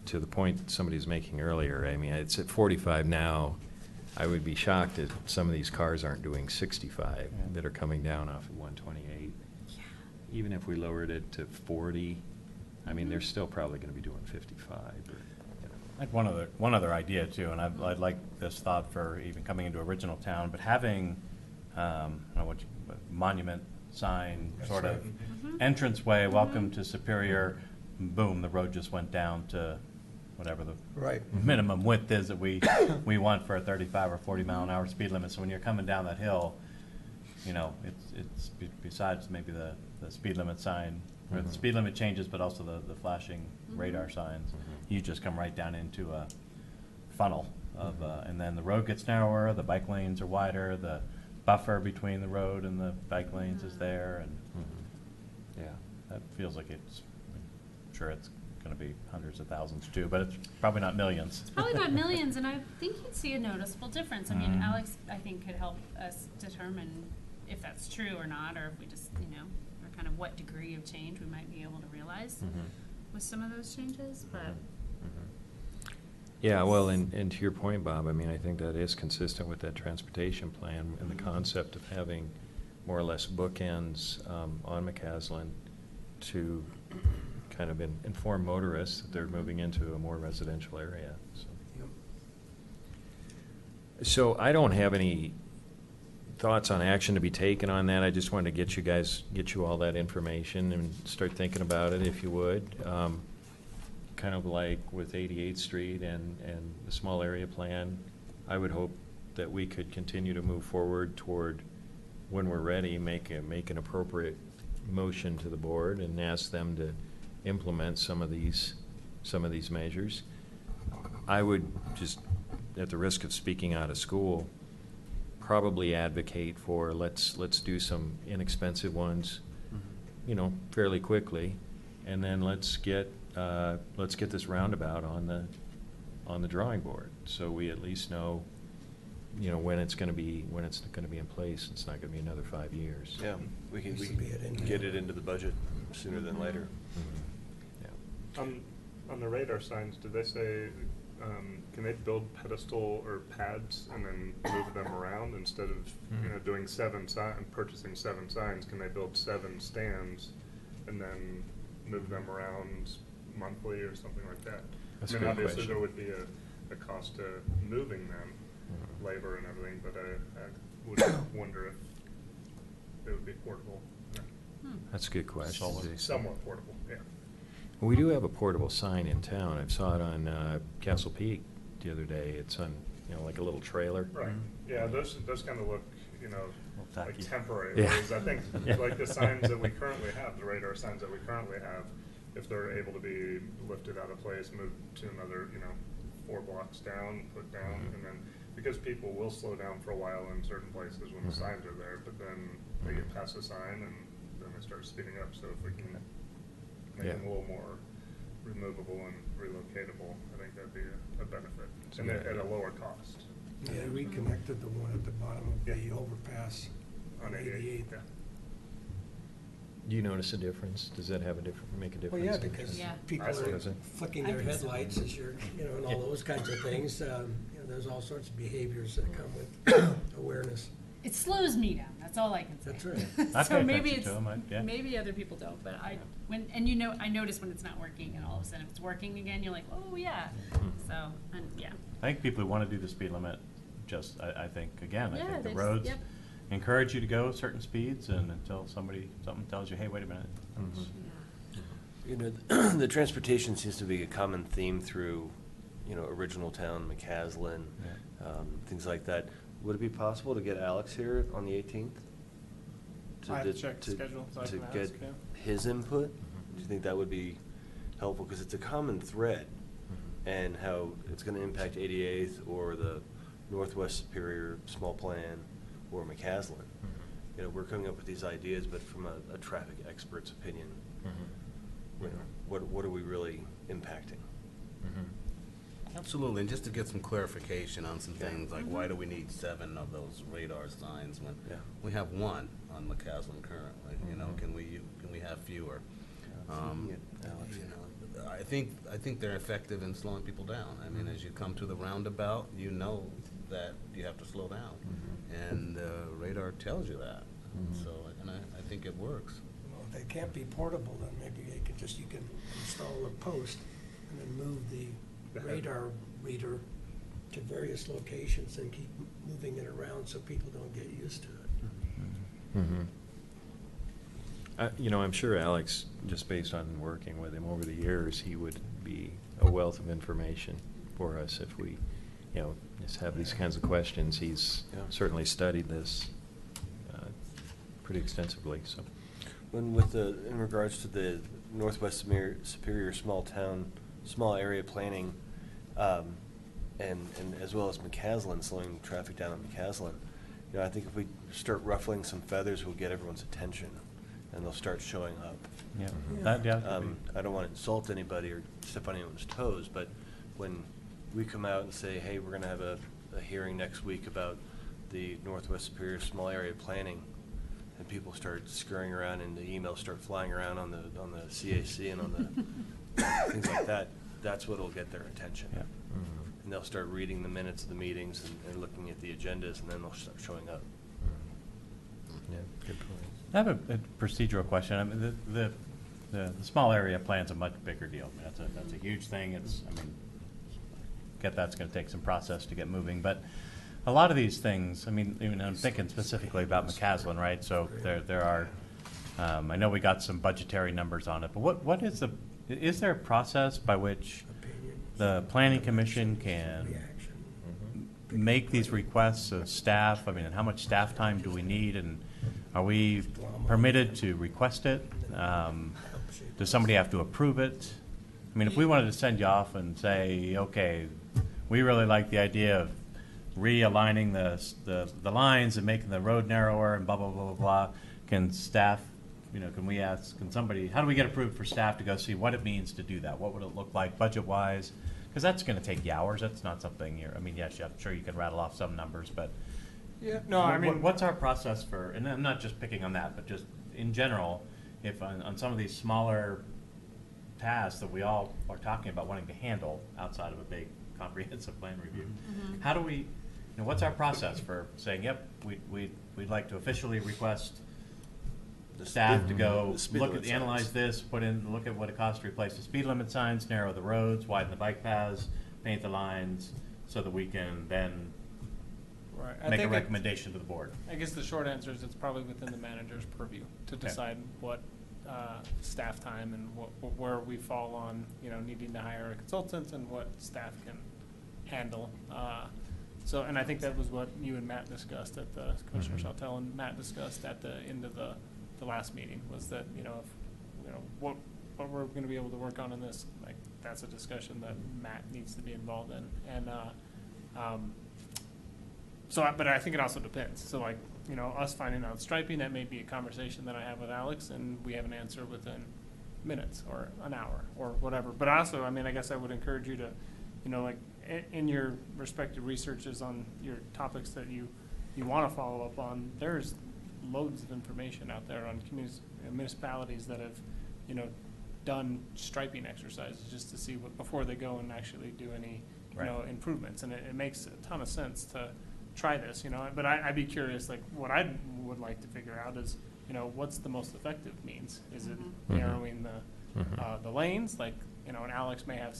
to the point somebody's making earlier, I mean, it's at 45 now. I would be shocked that some of these cars aren't doing 65 that are coming down off of 128. Even if we lowered it to 40, I mean, they're still probably going to be doing 55. Or, I had one other idea too, and I'd like this thought for even coming into original town, but having, I don't know what monument sign sort of entranceway, welcome to Superior, boom, the road just went down to whatever the Right. minimum width is that we want for a 35 or 40 mile an hour speed limit. So when you're coming down that hill, it's besides maybe the speed limit sign, or the speed limit changes, but also the flashing radar signs, you just come right down into a funnel of, and then the road gets narrower, the bike lanes are wider, the buffer between the road and the bike lanes is there, and yeah. that feels like I'm sure it's gonna be hundreds of thousands too, but it's probably not millions. It's probably not millions, and I think you'd see a noticeable difference. I mean, Mhm. Alex, I think, could help us determine if that's true or not, or if we just, or kind of what degree of change we might be able to realize with some of those changes, but. Yeah, well, and to your point, Bob, I mean, I think that is consistent with that transportation plan and the concept of having more or less bookends on McCaslin to kind of inform motorists that they're moving into a more residential area. So I don't have any thoughts on action to be taken on that. I just wanted to get you all that information and start thinking about it, if you would. Kind of like with 88th Street and the small area plan, I would hope that we could continue to move forward toward, when we're ready, make an appropriate motion to the board and ask them to implement some of these measures. I would just, at the risk of speaking out of school, probably advocate for let's do some inexpensive ones, fairly quickly, and then let's get this roundabout on the drawing board, so we at least know, when it's going to be in place. It's not going to be another 5 years. Yeah, we can Needs to be it in get there. it into the budget sooner than later. Yeah. On the radar signs, did they say, can they build pedestal or pads and then move them around instead of, doing purchasing 7 signs? Can they build 7 stands and then move them around monthly or something like that? That's a I mean, good obviously question. there would be a cost to moving them, labor and everything, but I would wonder if it would be portable. That's a good question. Jason. Somewhat portable, yeah. We do have a portable sign in town. I saw it on Castle Peak the other day. It's on, like a little trailer. Right, yeah, those kind of look, like tacky. temporary. Yeah. Whereas I think, Yeah. like the signs that we currently have, the radar signs that we currently have, if they're able to be lifted out of place, moved to another, 4 blocks down, put down, and then, because people will slow down for a while in certain places when the signs are there, but then they get past the sign and then they start speeding up. So if we can make them a little more removable and relocatable, I think that'd be a benefit, and at a lower cost. Yeah, we reconnected the one at the bottom of the Yeah. overpass On on 88. yeah. Do you notice a difference? Does that make a difference? Well, yeah, in because terms- Yeah. people I see. are Does it? flicking I their think so. headlights as you're, and all Yeah. those kinds of things. There's all sorts of behaviors that come with awareness. It slows me down, that's all I can say. That's right. I So pay maybe attention it's, to 'em, yeah. maybe other people don't, but I notice when it's not working, and all of a sudden if it's working again, you're like, oh, yeah. So, and, yeah. I think people who want to do the speed limit, I think, again, I Yeah, think they the just- roads yep. encourage you to go certain speeds, and until something tells you, hey, wait a minute. Mhm. The transportation seems to be a common theme through, Original Town, McCaslin, things like that. Would it be possible to get Alex here on the 18th? I have to check the schedule, so I To can get ask, yeah. his input? Do you think that would be helpful? Because it's a common thread, and how it's gonna impact 88th or the Northwest Superior Small Plan or McCaslin. We're coming up with these ideas, but from a traffic expert's opinion, what are we really impacting? Absolutely, and just to get some clarification on some things, like why do we need 7 of those radar signs when Yeah. we have 1 on McCaslin currently? Can we have fewer? Alex, I think they're effective in slowing people down. I mean, as you come to the roundabout, you know that you have to slow down, and radar tells you that. So, and I think it works. Well, if they can't be portable, then maybe you can install a post and then move the radar reader to various locations and keep moving it around so people don't get used to it. I'm sure Alex, just based on working with him over the years, he would be a wealth of information for us if we, just have these kinds of questions. He's Yeah. certainly studied this pretty extensively, so. in regards to the Northwest Superior small area planning, and as well as McCaslin, slowing traffic down on McCaslin, I think if we start ruffling some feathers, we'll get everyone's attention, and they'll start showing up. Yeah, Yeah. that could be. I don't want to insult anybody or step on anyone's toes, but when we come out and say, hey, we're going to have a hearing next week about the Northwest Superior small area planning, and people start scurrying around and the emails start flying around on the CAC and on the things like that, that's what'll get their attention. Yeah. And they'll start reading the minutes of the meetings and looking at the agendas, and then they'll start showing up. Yeah, good point. I have a procedural question. I mean, the small area plan's a much bigger deal. I mean, that's a huge thing. Get that's gonna take some process to get moving, but a lot of these things, I mean, I'm thinking specifically about McCaslin, right? So there are, I know we got some budgetary numbers on it, but what is there a process by which Opinion, the planning commission can reaction. make these requests of staff? I mean, and how much staff time do we need, and are we permitted to request it? Does somebody have to approve it? I mean, if we wanted to send you off and say, okay, we really like the idea of realigning the lines and making the road narrower and blah, blah, blah, blah, blah, can staff, how do we get approved for staff to go see what it means to do that? What would it look like budget-wise because that's gonna take you hours, that's not something you're, I mean, yes, I'm sure you can rattle off some numbers, but. Yeah, no, I mean. What's our process for, and I'm not just picking on that, but just in general, if on some of these smaller tasks that we all are talking about wanting to handle outside of a big comprehensive plan review, how do we, you know, what's our process for saying, yep, we'd like to officially request the staff to go the speed look limit at, analyze signs. this, look at what it costs to replace the speed limit signs, narrow the roads, widen the bike paths, paint the lines, so that we can then Right. I make a think recommendation to the board. I guess the short answer is it's probably within the manager's purview to Okay. decide what staff time and where we fall on, you know, needing to hire a consultant and what staff can handle. So, and I think that was what you and Matt discussed at the, Commissioner Sautel and Matt discussed at the end of the last meeting, was that, you know, if, you know, what we're gonna be able to work on in this, like, that's a discussion that Matt needs to be involved in. And, but I think it also depends. So like, you know, us finding out striping, that may be a conversation that I have with Alex and we have an answer within minutes or an hour or whatever. But also, I mean, I guess I would encourage you to, you know, like in your respective researches on your topics that you want to follow up on, there's loads of information out there on municipalities that have, you know, done striping exercises just to see what, before they go and actually do any, you know, improvements. And it makes a ton of sense to try this, you know, but I'd be curious, like, what I would like to figure out is, you know, what's the most effective means? Is it narrowing the lanes? Like, you know, and Alex may have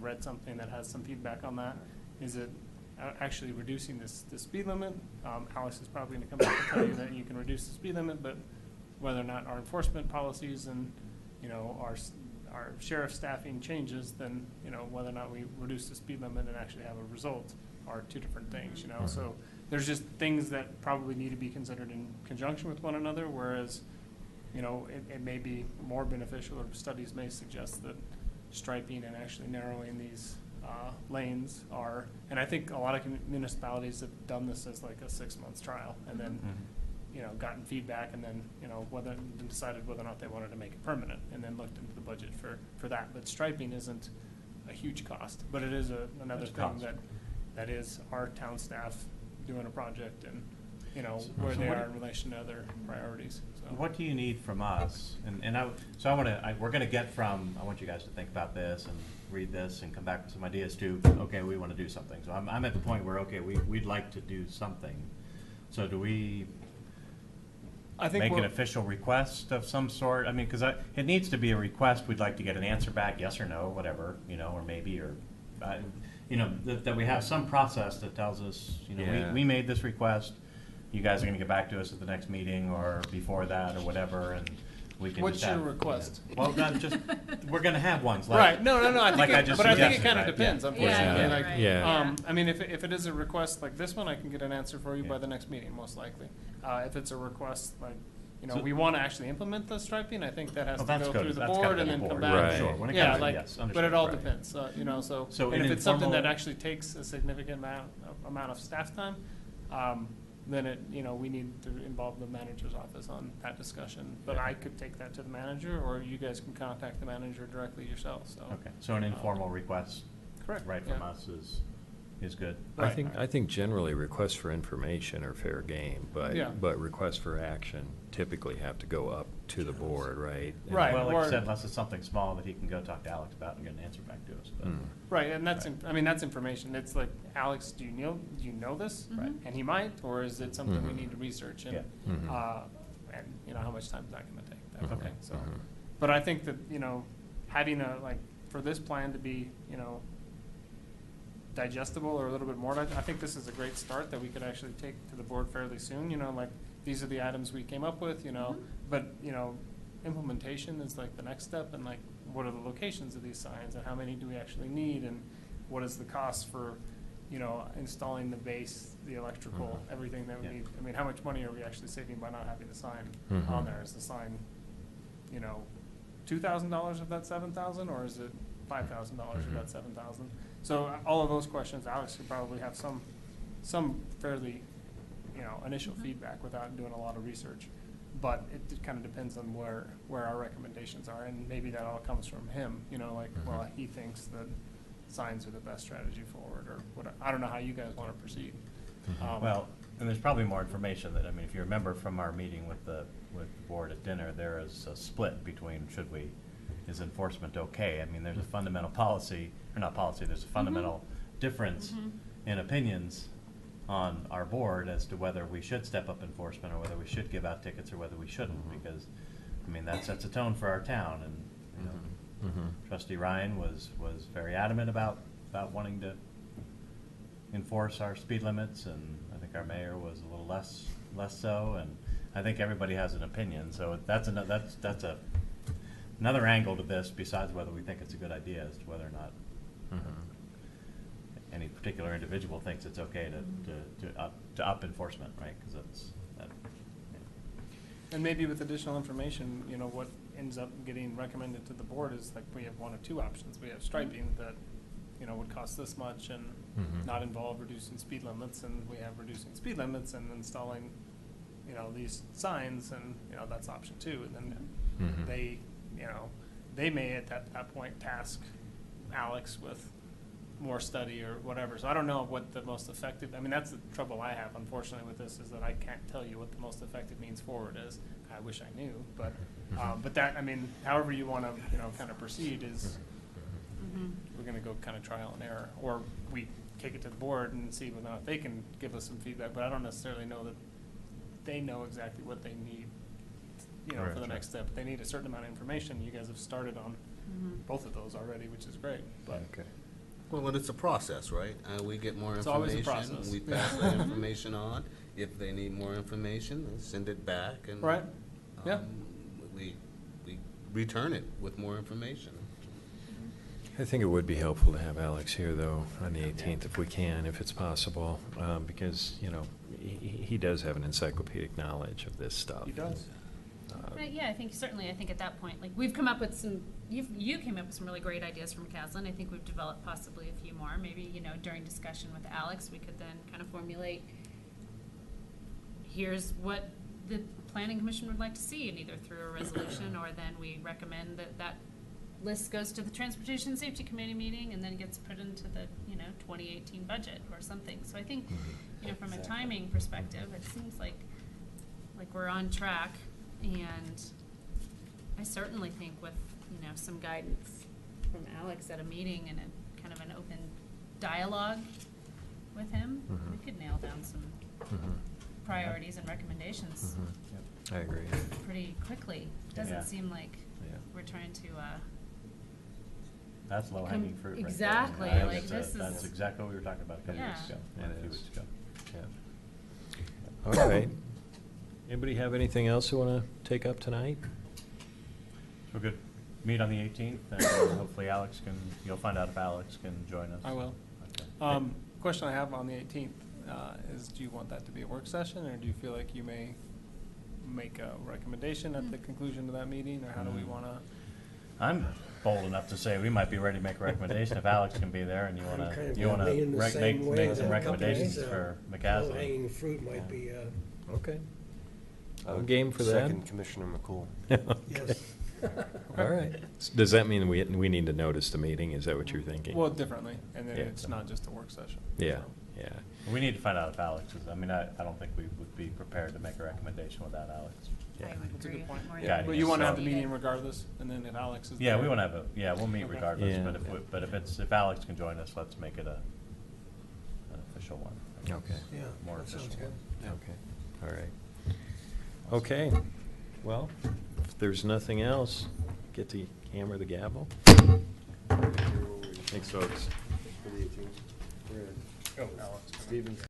read something that has some feedback on that. Is it actually reducing the speed limit? Alex is probably gonna come back and tell you that you can reduce the speed limit, but whether or not our enforcement policies and, you know, our sheriff staffing changes, then, you know, whether or not we reduce the speed limit and actually have a result are two different things, you know. So there's just things that probably need to be considered in conjunction with one another, whereas, you know, it may be more beneficial, or studies may suggest that striping and actually narrowing these lanes are, and I think a lot of municipalities have done this as like a 6-month trial, and then, you know, gotten feedback, and then, you know, decided whether or not they wanted to make it permanent, and then looked into the budget for that. But striping isn't a huge cost, but it is another There's thing cost. that is our town staff doing a project, and, you know, where they are in relation to other priorities, so. What do you need from us? And I want you guys to think about this and read this and come back with some ideas to, okay, we want to do something. So I'm at the point where, okay, we'd like to do something. So do we I think make an we're- official request of some sort? I mean, because it needs to be a request. We'd like to get an answer back, yes or no, whatever, you know, or maybe, or, you know, that we have some process that tells us, you know, Yeah. we made this request. You guys are going to get back to us at the next meeting or before that or whatever, and we can What's just have. your request? Well, not just, we're going to have ones. Like, Right, no, I think, like I just but I think it suggested, kind of right? depends, Yeah. unfortunately. Yeah, Like, right. Yeah. I mean, if it is a request like this one, I can get an answer for you by Yeah. the next meeting, most likely. If it's a request like, you know, So- we want to actually implement the striping, I think that has Well, to that's go good. through the That's gotta board go and to then the come board. back. Right. Sure, when it Yeah, comes in, like, yes, but understood. it all Right. depends, you know, so, So and an if it's something that informal- actually takes a significant amount of staff time, then it, you know, we need to involve the manager's office on that discussion. But Yeah. I could take that to the manager, or you guys can contact the manager directly yourself, so. Okay, so an informal request, Correct. right from yeah. us is good. I think generally requests for information are fair game, Yeah. but requests for action typically have to go up to the board, right? And Right. Well, like or- I said, unless it's something small that he can go talk to Alex about and get an answer back to us. But Mm. Right, and that's, I mean, that's information. It's like, Alex, do you know this? Right. And he might, or is it something we Mhm. need to research? Yeah. Mhm. And, you know, how much time is that gonna take? Mhm. Okay, so, Mhm. but I think that, you know, having for this plan to be, you know, digestible or a little bit more, I think this is a great start that we could actually take to the board fairly soon, you know, like, these are the items we came up with, you know, but, you know, implementation is like the next step, and like, what are the locations of these signs, and how many do we actually need, and what is the cost for, you know, installing the base, the electrical, everything that we Yeah. need? I mean, how much money are we actually saving by not having the sign Mhm. on there? Is the sign, you know, $2,000 of that 7,000, or is it $5,000 of that 7,000? So all of those questions, Alex could probably have some fairly, you know, initial feedback without doing a lot of research. But it kind of depends on where our recommendations are, and maybe that all comes from him, you know, like, well, he thinks that, signs are the best strategy forward, or what, I don't know how you guys want to proceed. Well, and there's probably more information that, I mean, if you remember from our meeting with the board at dinner, there is a split between is enforcement okay? I mean, there's a fundamental policy, or not policy, there's a fundamental difference in opinions on our board as to whether we should step up enforcement or whether we should give out tickets or whether we shouldn't, because, I mean, that sets a tone for our town, and, you know, Trustee Ryan was very adamant about wanting to enforce our speed limits, and I think our mayor was a little less so, and I think everybody has an opinion, so that's another angle to this, besides whether we think it's a good idea, as to whether or not any particular individual thinks it's okay to up enforcement, right? Because that. And maybe with additional information, you know, what ends up getting recommended to the board is like, we have one of two options. We have striping that, you know, would cost this much and not involve reducing speed limits, and we have reducing speed limits and installing, you know, these signs, and, you know, that's option two. And then they, you know, they may at that point task Alex with more study or whatever. So I don't know what the most effective, I mean, that's the trouble I have, unfortunately, with this, is that I can't tell you what the most effective means forward is. I wish I knew, but that, I mean, however you want to, you know, kind of proceed is, we're going to go kind of trial and error, or we take it to the board and see whether or not they can give us some feedback, but I don't necessarily know that they know exactly what they need, you know, for the next step. They need a certain amount of information. You guys have started on both of those already, which is great, but. Okay. Well, it's a process, right? We get more It's information. always a process. We pass that information on. If they need more information, they send it back, and Right. Yeah. we return it with more information. I think it would be helpful to have Alex here, though, on the 18th, if we can, if it's possible, because, you know, he does have an encyclopedic knowledge of this stuff. He does. But yeah, I think certainly, I think at that point, like, we've come up with some, you came up with some really great ideas from Caslin. I think we've developed possibly a few more. Maybe, you know, during discussion with Alex, we could then kind of formulate, here's what the planning commission would like to see, and either through a resolution, or then we recommend that list goes to the Transportation and Safety Committee meeting, and then gets put into the, you know, 2018 budget or something. So I think, you know, from a timing perspective, it seems like we're on track. And I certainly think with, you know, some guidance from Alex at a meeting and a kind of an open dialogue with him, we could nail down some priorities and recommendations I agree. pretty quickly. Doesn't seem like we're trying to, That's low hanging fruit right there. Exactly, I mean, like, that's this That's is- exactly what we were talking about a couple weeks Yeah. ago, It a few is. weeks ago. Yeah. All right. Anybody have anything else you want to take up tonight? So good. Meet on the 18th, and hopefully Alex you'll find out if Alex can join us. I will. Okay. Question I have on the 18th is, do you want that to be a work session, or do you feel like you may make a recommendation at the conclusion of that meeting, or how do we want to? I'm bold enough to say we might be ready to make a recommendation if Alex can be there, and you I'm want kind of to, you want leaning the to same way make some that recommendations companies, for McCaslin. Low-hanging fruit might be, Okay. I'm game for that. Second Commissioner McCool. yes. All right. Does that mean we need to notice the meeting? Is that what you're thinking? Well, differently, and then Yeah. it's not just a work session. Yeah, So. yeah. We need to find out if Alex is, I mean, I don't think we would be prepared to make a recommendation without Alex. I would That's a agree. good point. More Yeah, than But you want to have the needed. meeting regardless, and then if Alex is Yeah, there- we want to have we'll meet Okay. regardless, Yeah. if Alex can join us, let's make it an official one. Okay. Yeah, More that sounds official good. one. Okay, all right. Okay, well, if there's nothing else, get to hammer the gavel. Thanks, folks. Oh, Alex. Stevens.